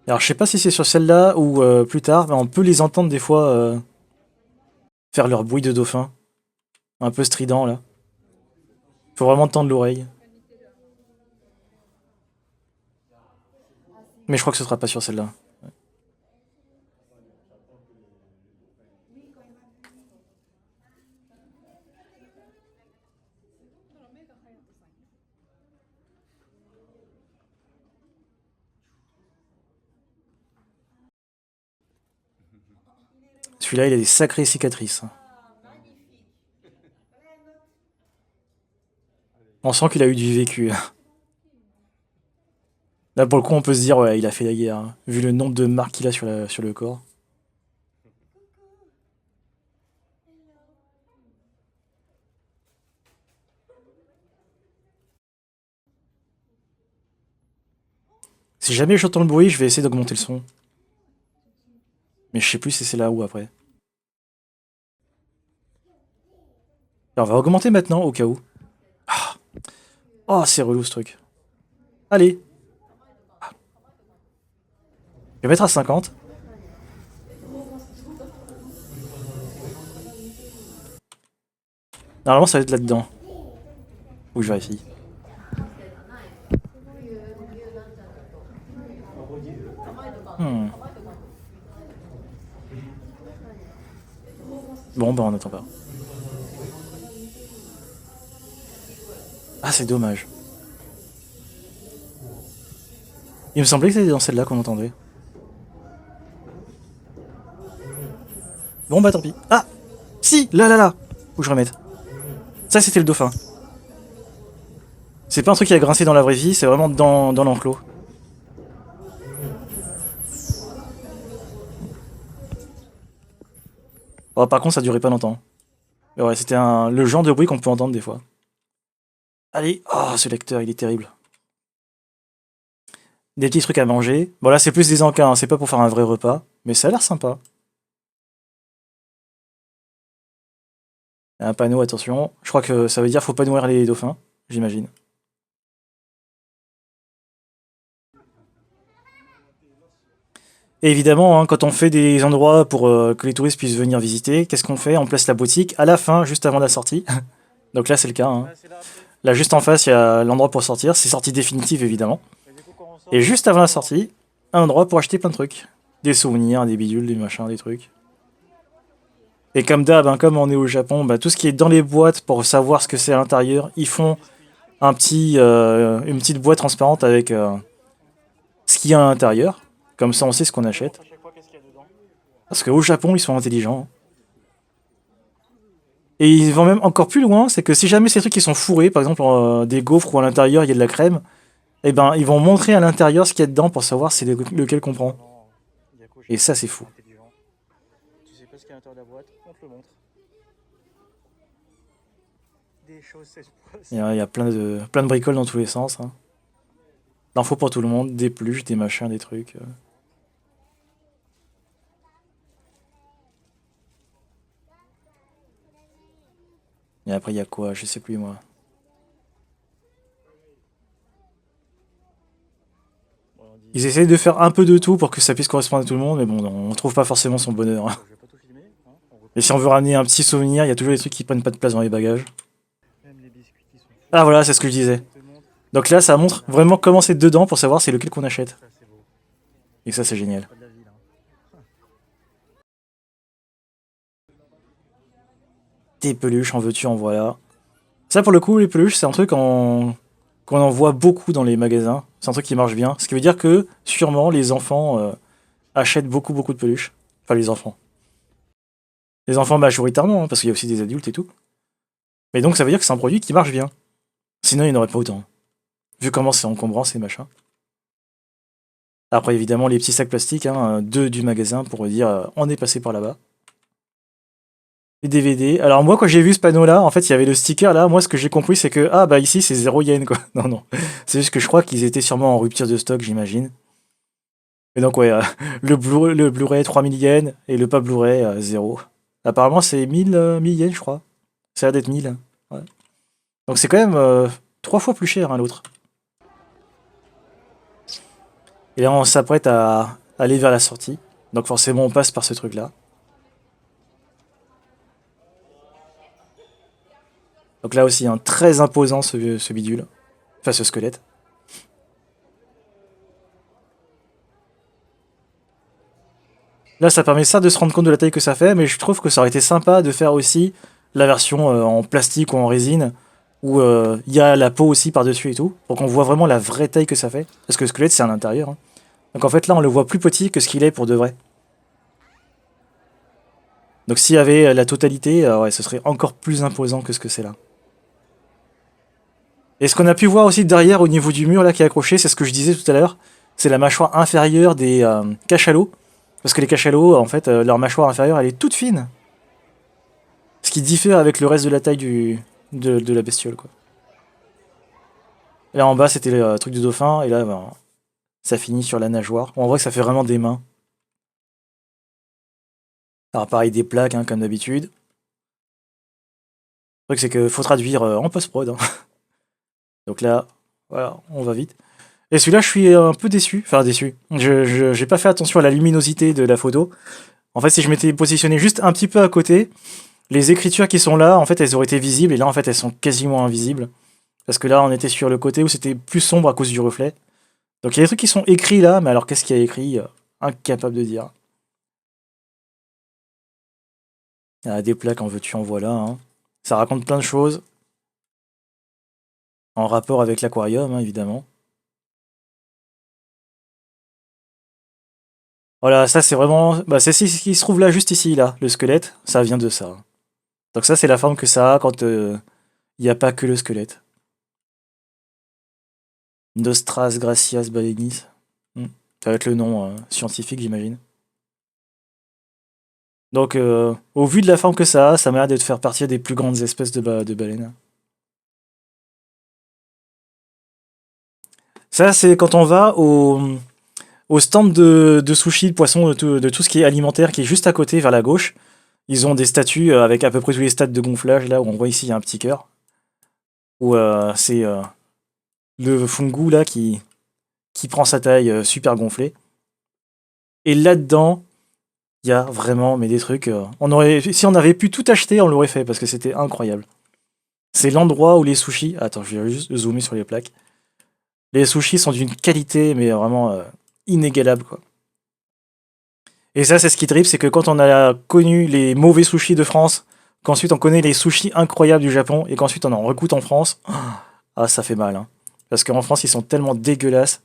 [SPEAKER 1] Alors je sais pas si c'est sur celle-là ou plus tard, mais on peut les entendre des fois faire leur bruit de dauphin. Un peu strident là. Faut vraiment tendre l'oreille. Mais je crois que ce sera pas sur celle-là. Celui-là, il a des sacrées cicatrices. On sent qu'il a eu du vécu. Là, pour le coup, on peut se dire, ouais, il a fait la guerre, hein, vu le nombre de marques qu'il a sur le corps. Si jamais j'entends le bruit, je vais essayer d'augmenter le son. Mais je sais plus si c'est là ou après. Alors, on va augmenter maintenant, au cas où. Ah. Oh, c'est relou ce truc. Allez. Je vais mettre à 50. Normalement, ça va être là-dedans. Ou je vérifie. Bon, bah on n'attend pas. Ah, c'est dommage. Il me semblait que c'était dans celle-là qu'on entendait. Bon, bah tant pis. Ah. Si, là. Où je remette. Ça, c'était le dauphin. C'est pas un truc qui a grincé dans la vraie vie, c'est vraiment dans l'enclos. Oh, par contre, ça durait pas longtemps. Mais ouais, c'était le genre de bruit qu'on peut entendre des fois. Allez, oh, ce lecteur, il est terrible. Des petits trucs à manger. Bon, là, c'est plus des encas, hein, c'est pas pour faire un vrai repas. Mais ça a l'air sympa. Un panneau, attention. Je crois que ça veut dire faut pas nourrir les dauphins, j'imagine. Et évidemment, hein, quand on fait des endroits pour que les touristes puissent venir visiter, qu'est-ce qu'on fait? On place la boutique à la fin, juste avant la sortie. Donc là, c'est le cas. Hein. Là, juste en face, il y a l'endroit pour sortir. C'est sortie définitive, évidemment. Et juste avant la sortie, un endroit pour acheter plein de trucs. Des souvenirs, des bidules, des machins, des trucs. Et comme d'hab, hein, comme on est au Japon, bah, tout ce qui est dans les boîtes pour savoir ce que c'est à l'intérieur, ils font une petite boîte transparente avec ce qu'il y a à l'intérieur. Comme ça, on sait ce qu'on achète. Parce qu'au Japon, ils sont intelligents. Et ils vont même encore plus loin, c'est que si jamais ces trucs qui sont fourrés, par exemple des gaufres où à l'intérieur il y a de la crème, eh ben ils vont montrer à l'intérieur ce qu'il y a dedans pour savoir c'est lequel qu'on prend. Et ça c'est fou. Il y a plein de bricoles dans tous les sens. Hein. L'info pour tout le monde, des peluches, des machins, des trucs. Et après il y a quoi, je sais plus moi. Ils essayent de faire un peu de tout pour que ça puisse correspondre à tout le monde, mais bon, on trouve pas forcément son bonheur. Hein. Et si on veut ramener un petit souvenir, il y a toujours des trucs qui prennent pas de place dans les bagages. Ah voilà, c'est ce que je disais. Donc là, ça montre vraiment comment c'est dedans pour savoir c'est lequel qu'on achète. Et ça, c'est génial. Des peluches, en veux-tu, en voilà. Ça, pour le coup, les peluches, c'est un truc qu'on en voit beaucoup dans les magasins. C'est un truc qui marche bien. Ce qui veut dire que, sûrement, les enfants achètent beaucoup de peluches. Enfin, les enfants. Les enfants majoritairement, hein, parce qu'il y a aussi des adultes et tout. Mais donc, ça veut dire que c'est un produit qui marche bien. Sinon, il n'y en aurait pas autant. Vu comment c'est encombrant, ces machins. Après, évidemment, les petits sacs plastiques, hein, deux du magasin pour dire on est passé par là-bas. Les DVD. Alors moi, quand j'ai vu ce panneau-là, en fait, il y avait le sticker là. Moi, ce que j'ai compris, c'est que ah bah ici c'est 0 yen quoi. Non non, c'est juste que je crois qu'ils étaient sûrement en rupture de stock, j'imagine. Et donc ouais, le Blu-ray 3000 yens et le pas Blu-ray 0. Apparemment, c'est 1000 yens, je crois. Ça a l'air d'être 1000. Ouais. Donc c'est quand même 3 fois plus cher hein, l'autre. Et là, on s'apprête à aller vers la sortie. Donc forcément, on passe par ce truc-là. Donc là aussi, hein, très imposant ce bidule. Enfin, ce squelette. Là, ça permet ça de se rendre compte de la taille que ça fait, mais je trouve que ça aurait été sympa de faire aussi la version en plastique ou en résine, où il y a la peau aussi par-dessus et tout, pour qu'on voit vraiment la vraie taille que ça fait. Parce que le squelette, c'est à l'intérieur. Hein. Donc en fait, là, on le voit plus petit que ce qu'il est pour de vrai. Donc s'il y avait la totalité, ouais, ce serait encore plus imposant que ce que c'est là. Et ce qu'on a pu voir aussi derrière au niveau du mur là qui est accroché, c'est ce que je disais tout à l'heure, c'est la mâchoire inférieure des cachalots. Parce que les cachalots, en fait, leur mâchoire inférieure, elle est toute fine. Ce qui diffère avec le reste de la taille de la bestiole, quoi. Et là en bas, c'était le truc du dauphin, et là, ben, ça finit sur la nageoire. On voit que ça fait vraiment des mains. Alors pareil, des plaques, hein, comme d'habitude. Le truc, c'est qu'il faut traduire en post-prod. Hein. Donc là, voilà, on va vite. Et celui-là, je suis un peu déçu. Enfin, déçu. J'ai pas fait attention à la luminosité de la photo. En fait, si je m'étais positionné juste un petit peu à côté, les écritures qui sont là, en fait, elles auraient été visibles. Et là, en fait, elles sont quasiment invisibles. Parce que là, on était sur le côté où c'était plus sombre à cause du reflet. Donc, il y a des trucs qui sont écrits là, mais alors, qu'est-ce qu'il y a écrit incapable de dire. Ah, des plaques, en veux-tu, en voilà. Hein. Ça raconte plein de choses. En rapport avec l'aquarium, hein, évidemment. Voilà, ça c'est vraiment. Bah, c'est ce qui se trouve là, juste ici, là, le squelette, ça vient de ça. Donc ça, c'est la forme que ça a quand il n'y a pas que le squelette. Nostras gracias balenis. Ça va être le nom scientifique, j'imagine. Donc, au vu de la forme que ça m'a l'air de faire partie des plus grandes espèces de baleines. Ça, c'est quand on va au stand de sushi, de poisson, de tout ce qui est alimentaire, qui est juste à côté, vers la gauche. Ils ont des statues avec à peu près tous les stades de gonflage, là où on voit ici, il y a un petit cœur. Où c'est le fungu, là, qui prend sa taille super gonflée. Et là-dedans, il y a vraiment mais des trucs. Si on avait pu tout acheter, on l'aurait fait, parce que c'était incroyable. C'est l'endroit où les sushis... Attends, je vais juste zoomer sur les plaques. Les sushis sont d'une qualité, mais vraiment inégalable, quoi. Et ça, c'est ce qui drip, c'est que quand on a connu les mauvais sushis de France, qu'ensuite on connaît les sushis incroyables du Japon, et qu'ensuite on en recoute en France, ah, ça fait mal. Hein. Parce qu'en France, ils sont tellement dégueulasses.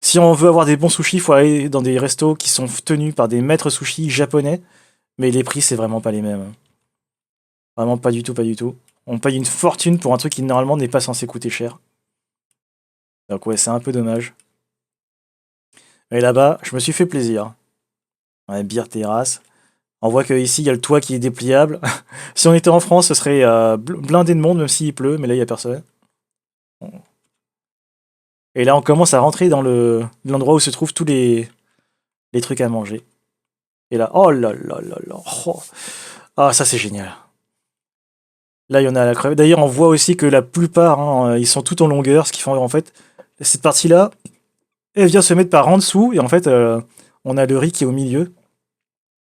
[SPEAKER 1] Si on veut avoir des bons sushis, il faut aller dans des restos qui sont tenus par des maîtres sushis japonais. Mais les prix, c'est vraiment pas les mêmes. Vraiment pas du tout, pas du tout. On paye une fortune pour un truc qui normalement n'est pas censé coûter cher. Donc ouais, c'est un peu dommage. Et là-bas, je me suis fait plaisir. Ouais, bière terrasse. On voit qu'ici, il y a le toit qui est dépliable. Si on était en France, ce serait blindé de monde, même s'il pleut, mais là, il n'y a personne. Et là, on commence à rentrer dans l'endroit où se trouvent tous les trucs à manger. Et là, oh là là là là. Oh. Ah, ça, c'est génial. Là, il y en a à la crevette. D'ailleurs, on voit aussi que la plupart, hein, ils sont tout en longueur, ce qui font en fait, cette partie-là, elle vient se mettre par en dessous, et en fait, on a le riz qui est au milieu.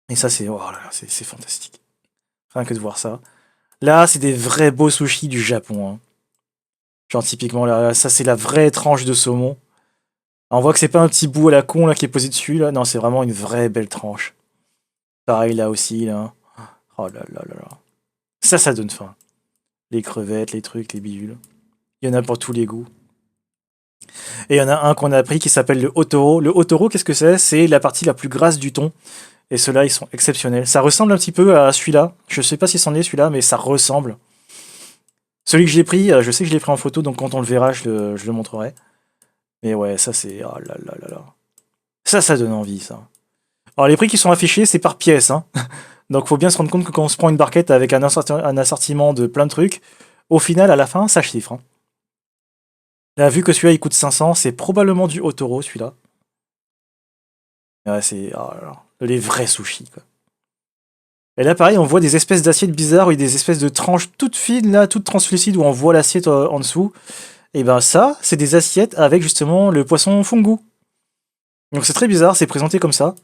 [SPEAKER 1] Et ça, c'est oh là là, c'est fantastique. Rien que de voir ça. Là, c'est des vrais beaux sushis du Japon, hein. Genre, typiquement, là, ça, c'est la vraie tranche de saumon. On voit que c'est pas un petit bout à la con là qui est posé dessus, là. Non, c'est vraiment une vraie belle tranche. Pareil là aussi, là. Oh là là là là. Ça donne faim. Les crevettes, les trucs, les bidules. Il y en a pour tous les goûts. Et il y en a un qu'on a appris qui s'appelle le Otoro. Le Otoro, qu'est-ce que c'est? C'est la partie la plus grasse du thon. Et ceux-là, ils sont exceptionnels. Ça ressemble un petit peu à celui-là. Je sais pas si c'en est celui-là, mais ça ressemble. Celui que j'ai pris, je sais que je l'ai pris en photo, donc quand on le verra, je le montrerai. Mais ouais, ça c'est... Oh là là là là. Ça donne envie, ça. Alors les prix qui sont affichés, c'est par pièce, hein. Donc faut bien se rendre compte que quand on se prend une barquette avec un assortiment de plein de trucs, au final, à la fin, ça chiffre, hein. Là, vu que celui-là, il coûte 500, c'est probablement du Otoro, celui-là. Ouais, c'est... Oh là là. Les vrais sushis, quoi. Et là, pareil, on voit des espèces d'assiettes bizarres, ou des espèces de tranches toutes fines, là, toutes translucides, où on voit l'assiette en dessous. Et ben ça, c'est des assiettes avec justement le poisson fungu. Donc c'est très bizarre, c'est présenté comme ça.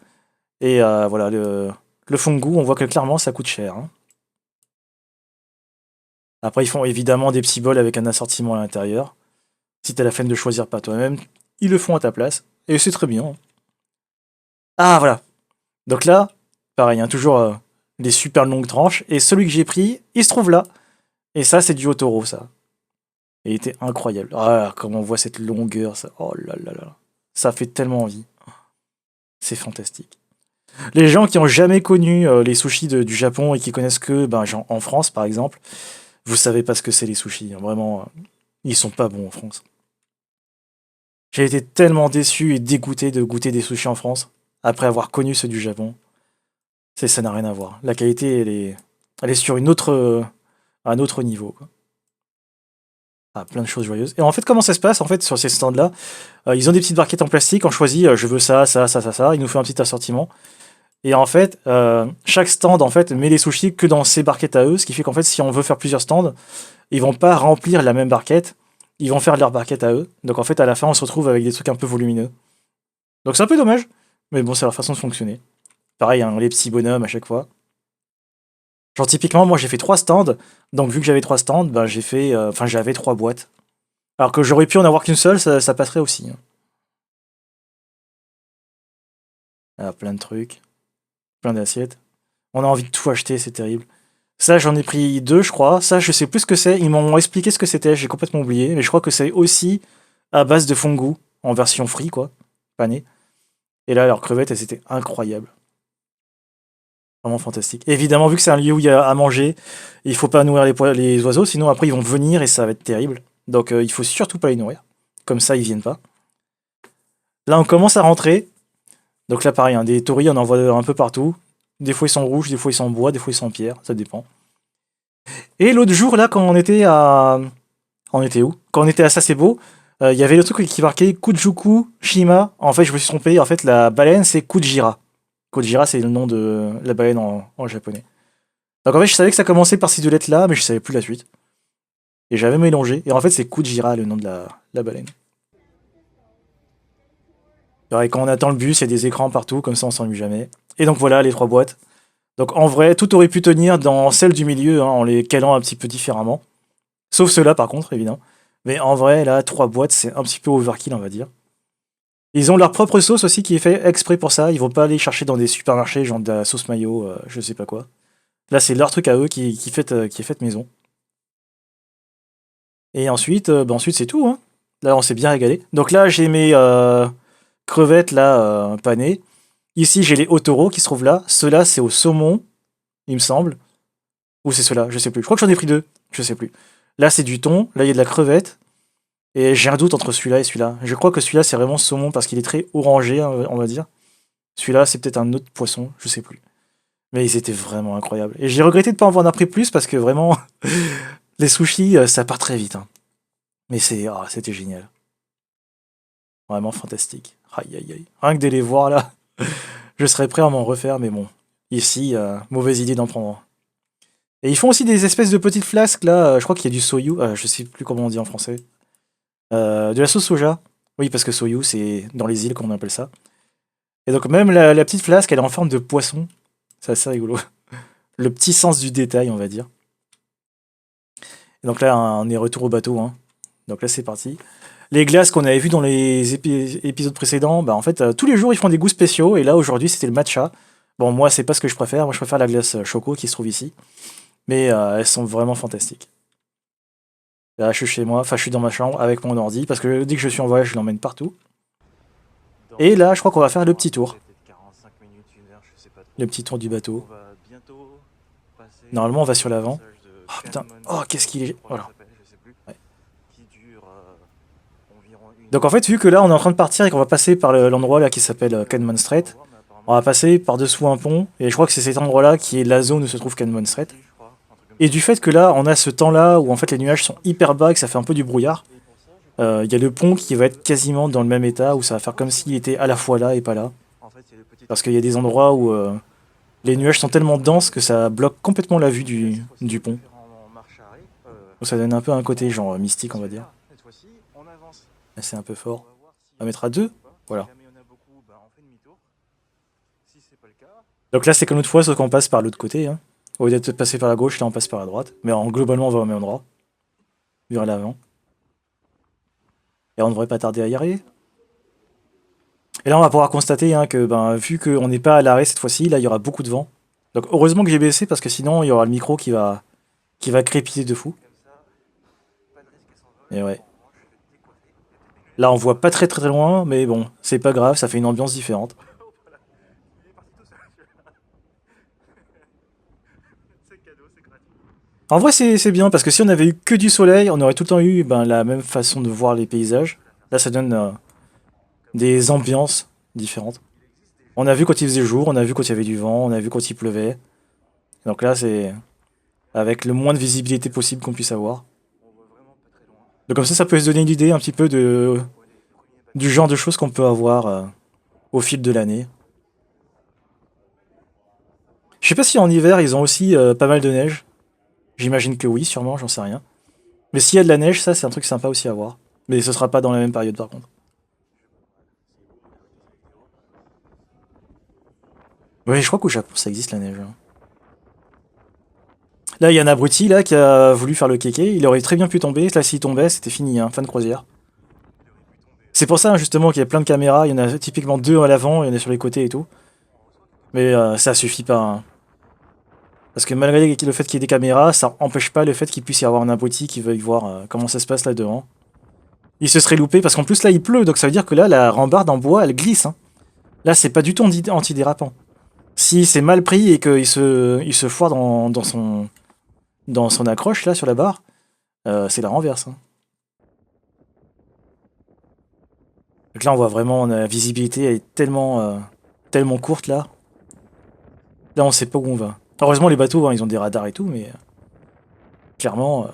[SPEAKER 1] Et voilà, le fungu, on voit que clairement, ça coûte cher, hein. Après, ils font évidemment des petits bols avec un assortiment à l'intérieur. Si t'as la flemme de choisir pas toi-même, ils le font à ta place. Et c'est très bien, hein. Ah, voilà. Donc là, pareil, hein, toujours des super longues tranches. Et celui que j'ai pris, il se trouve là. Et ça, c'est du Otoro, ça. Et il était incroyable. Ah, comme on voit cette longueur, ça. Oh là là là. Ça fait tellement envie. C'est fantastique. Les gens qui ont jamais connu les sushis du Japon et qui connaissent que ben, genre, en France, par exemple, vous savez pas ce que c'est les sushis, hein. Vraiment, ils sont pas bons en France. J'ai été tellement déçu et dégoûté de goûter des sushis en France après avoir connu ceux du Japon. Ça n'a rien à voir. La qualité, elle est sur un autre niveau, quoi. Ah, plein de choses joyeuses. Et en fait, comment ça se passe en fait sur ces stands-là? Ils ont des petites barquettes en plastique. On choisit, je veux ça, ça, ça, ça, ça. Ils nous font un petit assortiment. Et en fait, chaque stand en fait met les sushis que dans ses barquettes à eux, ce qui fait qu'en fait, si on veut faire plusieurs stands, ils vont pas remplir la même barquette. Ils vont faire leur barquette à eux. Donc en fait, à la fin, on se retrouve avec des trucs un peu volumineux. Donc c'est un peu dommage, mais bon, c'est leur façon de fonctionner. Pareil, hein, les petits bonhommes à chaque fois. Genre typiquement, moi j'ai fait 3 stands, donc vu que j'avais 3 stands, ben j'ai fait, enfin j'avais 3 boîtes. Alors que j'aurais pu en avoir qu'une seule, ça passerait aussi, hein. Ah, plein de trucs, plein d'assiettes. On a envie de tout acheter, c'est terrible. Ça, j'en ai pris 2, je crois. Ça, je sais plus ce que c'est. Ils m'ont expliqué ce que c'était, j'ai complètement oublié. Mais je crois que c'est aussi à base de fungu, en version free, quoi, pané. Et là, leurs crevettes, elles étaient incroyables. Vraiment fantastique. Évidemment, vu que c'est un lieu où il y a à manger, il faut pas nourrir les oiseaux, sinon après ils vont venir et ça va être terrible. Donc il faut surtout pas les nourrir. Comme ça, ils viennent pas. Là, on commence à rentrer. Donc là, pareil, hein, des torii, on en voit un peu partout. Des fois, ils sont rouges, des fois, ils sont en bois, des fois, ils sont en pierre, ça dépend. Et l'autre jour, là, quand on était à... On était où? Quand on était à Sasebo, il y avait le truc qui marquait Kujuku Shima. En fait, je me suis trompé. En fait, la baleine, c'est Kujira. Kujira, c'est le nom de la baleine en japonais. Donc en fait, je savais que ça commençait par ces deux lettres-là, mais je savais plus la suite. Et j'avais mélangé. Et en fait, c'est Kujira, le nom de la baleine. Alors, et quand on attend le bus, il y a des écrans partout, comme ça on s'ennuie jamais. Et donc voilà, les 3 boîtes. Donc en vrai, tout aurait pu tenir dans celle du milieu, hein, en les calant un petit peu différemment. Sauf ceux-là, par contre, évidemment. Mais en vrai, là, 3 boîtes, c'est un petit peu overkill, on va dire. Ils ont leur propre sauce aussi qui est fait exprès pour ça. Ils vont pas aller chercher dans des supermarchés, genre de la sauce mayo, je sais pas quoi. Là, c'est leur truc à eux qui est fait maison. Et ensuite, ensuite c'est tout, hein. Là, on s'est bien régalé. Donc là, j'ai mes crevettes là, panées. Ici, j'ai les otoro qui se trouvent là. Ceux-là, c'est au saumon, il me semble. Ou c'est ceux-là, je sais plus. Je crois que j'en ai pris deux, je sais plus. Là, c'est du thon. Là, il y a de la crevette. Et j'ai un doute entre celui-là et celui-là. Je crois que celui-là, c'est vraiment saumon parce qu'il est très orangé, hein, on va dire. Celui-là, c'est peut-être un autre poisson, je sais plus. Mais ils étaient vraiment incroyables. Et j'ai regretté de pas en avoir pris plus parce que vraiment, les sushis, ça part très vite, hein. Mais c'était génial. Vraiment fantastique. Aïe aïe aïe. Rien que de les voir là, je serais prêt à m'en refaire, mais bon. Ici, mauvaise idée d'en prendre un. Et ils font aussi des espèces de petites flasques là, je crois qu'il y a du soyu, je sais plus comment on dit en français. De la sauce soja. Oui, parce que soyu, c'est dans les îles qu'on appelle ça. Et donc même la petite flasque, elle est en forme de poisson. C'est assez rigolo. Le petit sens du détail, on va dire. Et donc là, on est retour au bateau, hein. Donc là, c'est parti. Les glaces qu'on avait vues dans les épisodes précédents, bah en fait, tous les jours, ils font des goûts spéciaux. Et là, aujourd'hui, c'était le matcha. Bon, moi, c'est pas ce que je préfère. Moi, je préfère la glace choco qui se trouve ici. Mais elles sont vraiment fantastiques. Là, je suis chez moi, enfin, je suis dans ma chambre avec mon ordi. Parce que dès que je suis en voyage, je l'emmène partout. Et là, je crois qu'on va faire le petit tour. Le petit tour du bateau. Normalement, on va sur l'avant. Oh putain, oh qu'est-ce qu'il est... Voilà. Ouais. Donc en fait, vu que là, on est en train de partir et qu'on va passer par l'endroit là qui s'appelle Kenmon Strait, on va passer par-dessous un pont, et je crois que c'est cet endroit-là qui est la zone où se trouve Kenmon Strait. Et du fait que là, on a ce temps-là où en fait les nuages sont hyper bas et que ça fait un peu du brouillard, il y a le pont qui va être quasiment dans le même état, où ça va faire comme s'il était à la fois là et pas là. Parce qu'il y a des endroits où les nuages sont tellement denses que ça bloque complètement la vue du pont. Donc ça donne un peu un côté genre mystique, on va dire. Là, c'est un peu fort. On va mettre à 2. Voilà. Donc là, c'est comme l'autre fois, sauf qu'on passe par l'autre côté, hein. Au lieu d'être passé par la gauche, là, on passe par la droite. Mais globalement, on va au même endroit. Vers l'avant. Et on ne devrait pas tarder à y arriver. Et là, on va pouvoir constater hein, que, vu qu'on n'est pas à l'arrêt cette fois-ci, là, il y aura beaucoup de vent. Donc heureusement que j'ai baissé, parce que sinon, il y aura le micro qui va crépiter de fou. Et ouais. Là, on voit pas très très très loin, mais bon, c'est pas grave, ça fait une ambiance différente. En vrai, c'est bien, parce que si on avait eu que du soleil, on aurait tout le temps eu la même façon de voir les paysages. Là, ça donne des ambiances différentes. On a vu quand il faisait jour, on a vu quand il y avait du vent, on a vu quand il pleuvait. Donc là, c'est avec le moins de visibilité possible qu'on puisse avoir. Donc comme ça peut se donner une idée un petit peu du genre de choses qu'on peut avoir au fil de l'année. Je sais pas si en hiver, ils ont aussi pas mal de neige. J'imagine que oui, sûrement, j'en sais rien. Mais s'il y a de la neige, ça, c'est un truc sympa aussi à voir. Mais ce sera pas dans la même période, par contre. Oui, je crois qu'au Japon, ça existe la neige, hein. Là, il y a un abruti là qui a voulu faire le kéké. Il aurait très bien pu tomber. Là, s'il tombait, c'était fini, hein, fin de croisière. C'est pour ça, hein, justement, qu'il y a plein de caméras. Il y en a typiquement deux à l'avant, il y en a sur les côtés et tout. Mais ça suffit pas, hein. Parce que malgré le fait qu'il y ait des caméras, ça empêche pas le fait qu'il puisse y avoir un abruti qui veuille voir comment ça se passe là devant. Il se serait loupé parce qu'en plus là il pleut, donc ça veut dire que là la rambarde en bois elle glisse, hein. Là c'est pas du tout antidérapant. Si c'est mal pris et qu'il se foire dans son accroche là sur la barre, c'est la renverse, hein. Donc là on voit vraiment la visibilité elle est tellement courte là. Là on sait pas où on va. Heureusement les bateaux hein, ils ont des radars et tout, mais clairement,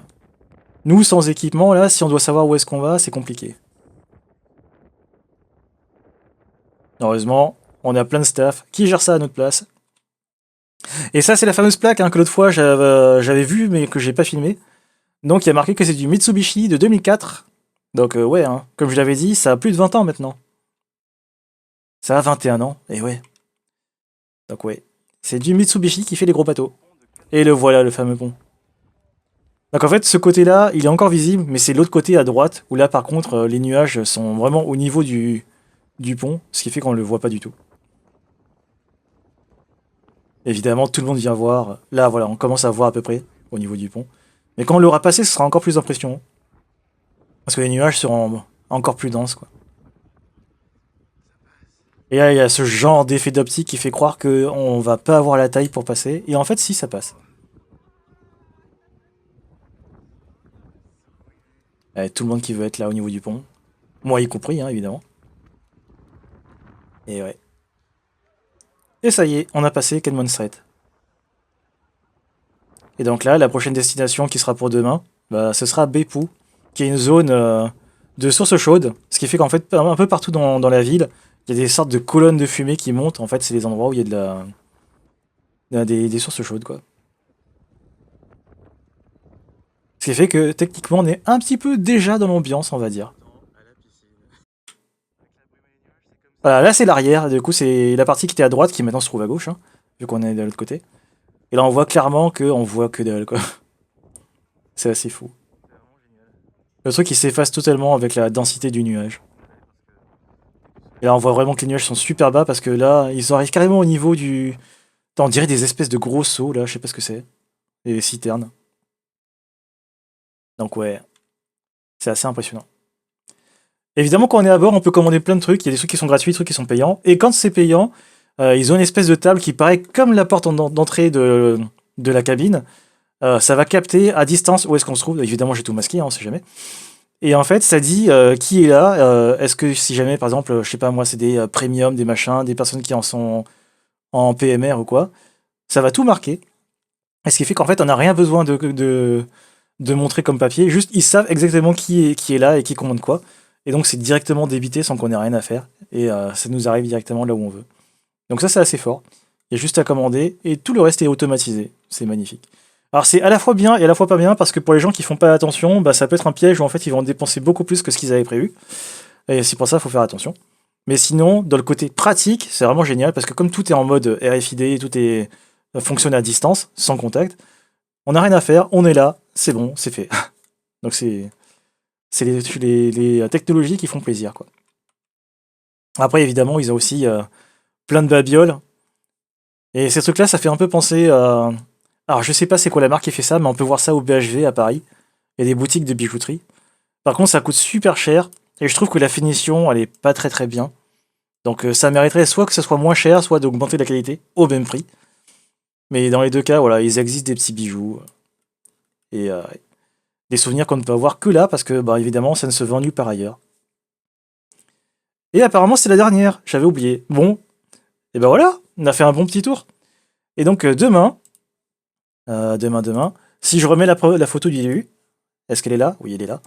[SPEAKER 1] nous sans équipement là, si on doit savoir où est-ce qu'on va, c'est compliqué. Heureusement, on a plein de staff qui gère ça à notre place. Et ça, c'est la fameuse plaque hein, que l'autre fois j'avais vue mais que j'ai pas filmé. Donc il y a marqué que c'est du Mitsubishi de 2004. Donc ouais, hein, comme je l'avais dit, ça a plus de 20 ans maintenant. Ça a 21 ans, et ouais. Donc ouais, c'est du Mitsubishi qui fait les gros bateaux. Et le voilà, le fameux pont. Donc en fait, ce côté-là, il est encore visible, mais c'est l'autre côté à droite, où là par contre, les nuages sont vraiment au niveau du pont, ce qui fait qu'on ne le voit pas du tout. Évidemment, tout le monde vient voir. Là, voilà, on commence à voir à peu près au niveau du pont. Mais quand on l'aura passé, ce sera encore plus impressionnant. Parce que les nuages seront encore plus denses, quoi. Et là, il y a ce genre d'effet d'optique qui fait croire qu'on va pas avoir la taille pour passer. Et en fait, si, ça passe. Tout le monde qui veut être là au niveau du pont. Moi y compris, hein, évidemment. Et ouais. Et ça y est, on a passé Kenmon Strait. Et donc là, la prochaine destination qui sera pour demain, bah, ce sera Beppu, qui est une zone de sources chaudes. Ce qui fait qu'en fait, un peu partout dans la ville, il y a des sortes de colonnes de fumée qui montent. En fait, c'est les endroits où il y a des sources chaudes, quoi. Ce qui fait que techniquement, on est un petit peu déjà dans l'ambiance, on va dire. Voilà, là c'est l'arrière, du coup c'est la partie qui était à droite qui maintenant se trouve à gauche, hein, vu qu'on est de l'autre côté. Et là on voit clairement qu'on voit que dalle, quoi. C'est assez fou. Le truc il s'efface totalement avec la densité du nuage. Et là on voit vraiment que les nuages sont super bas parce que là ils arrivent carrément au niveau du... On dirait des espèces de gros seaux là, je sais pas ce que c'est. Des citernes. Donc ouais, c'est assez impressionnant. Évidemment, quand on est à bord, on peut commander plein de trucs. Il y a des trucs qui sont gratuits, des trucs qui sont payants. Et quand c'est payant, ils ont une espèce de table qui paraît comme la porte d'entrée de la cabine. Ça va capter à distance où est-ce qu'on se trouve. Évidemment, j'ai tout masqué, hein, on sait jamais. Et en fait, ça dit qui est là. Est-ce que si jamais, par exemple, je sais pas moi, c'est des premium, des machins, des personnes qui en sont en PMR ou quoi, ça va tout marquer. Et ce qui fait qu'en fait, on n'a rien besoin de montrer comme papier. Juste, ils savent exactement qui est là et qui commande quoi. Et donc, c'est directement débité sans qu'on ait rien à faire. Et ça nous arrive directement là où on veut. Donc ça, c'est assez fort. Il y a juste à commander et tout le reste est automatisé. C'est magnifique. Alors c'est à la fois bien et à la fois pas bien parce que pour les gens qui font pas attention, bah, ça peut être un piège où en fait ils vont dépenser beaucoup plus que ce qu'ils avaient prévu. Et c'est pour ça qu'il faut faire attention. Mais sinon, dans le côté pratique, c'est vraiment génial parce que comme tout est en mode RFID, tout est fonctionne à distance, sans contact, on n'a rien à faire, on est là, c'est bon, c'est fait. Donc c'est les technologies qui font plaisir, quoi. Après, évidemment, ils ont aussi plein de babioles. Et ces trucs-là, ça fait un peu penser à... Alors, je sais pas c'est quoi la marque qui fait ça, mais on peut voir ça au BHV à Paris. Il y a des boutiques de bijouterie. Par contre, ça coûte super cher. Et je trouve que la finition, elle est pas très très bien. Donc, ça mériterait soit que ça soit moins cher, soit d'augmenter la qualité au même prix. Mais dans les deux cas, voilà, ils existent des petits bijoux. Et des souvenirs qu'on ne peut avoir que là, parce que, bah, évidemment, ça ne se vend nulle part ailleurs. Et apparemment, c'est la dernière. J'avais oublié. Bon, et ben voilà, on a fait un bon petit tour. Et donc, demain, si je remets la photo du début, est-ce qu'elle est là? Oui, elle est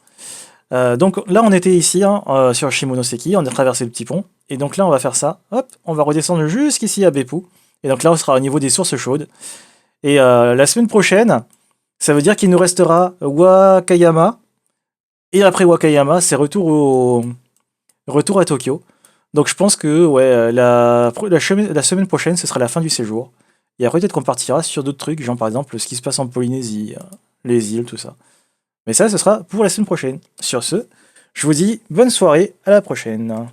[SPEAKER 1] là. Donc là, on était ici, hein, sur Shimonoseki, on a traversé le petit pont. Et donc là, on va faire ça. Hop, on va redescendre jusqu'ici à Beppu. Et donc là, on sera au niveau des sources chaudes. Et la semaine prochaine, ça veut dire qu'il nous restera Wakayama. Et après Wakayama, c'est retour à Tokyo. Donc je pense que ouais, la semaine prochaine, ce sera la fin du séjour. Et après, peut-être qu'on partira sur d'autres trucs, genre par exemple ce qui se passe en Polynésie, les îles, tout ça. Mais ça, ce sera pour la semaine prochaine. Sur ce, je vous dis bonne soirée, à la prochaine.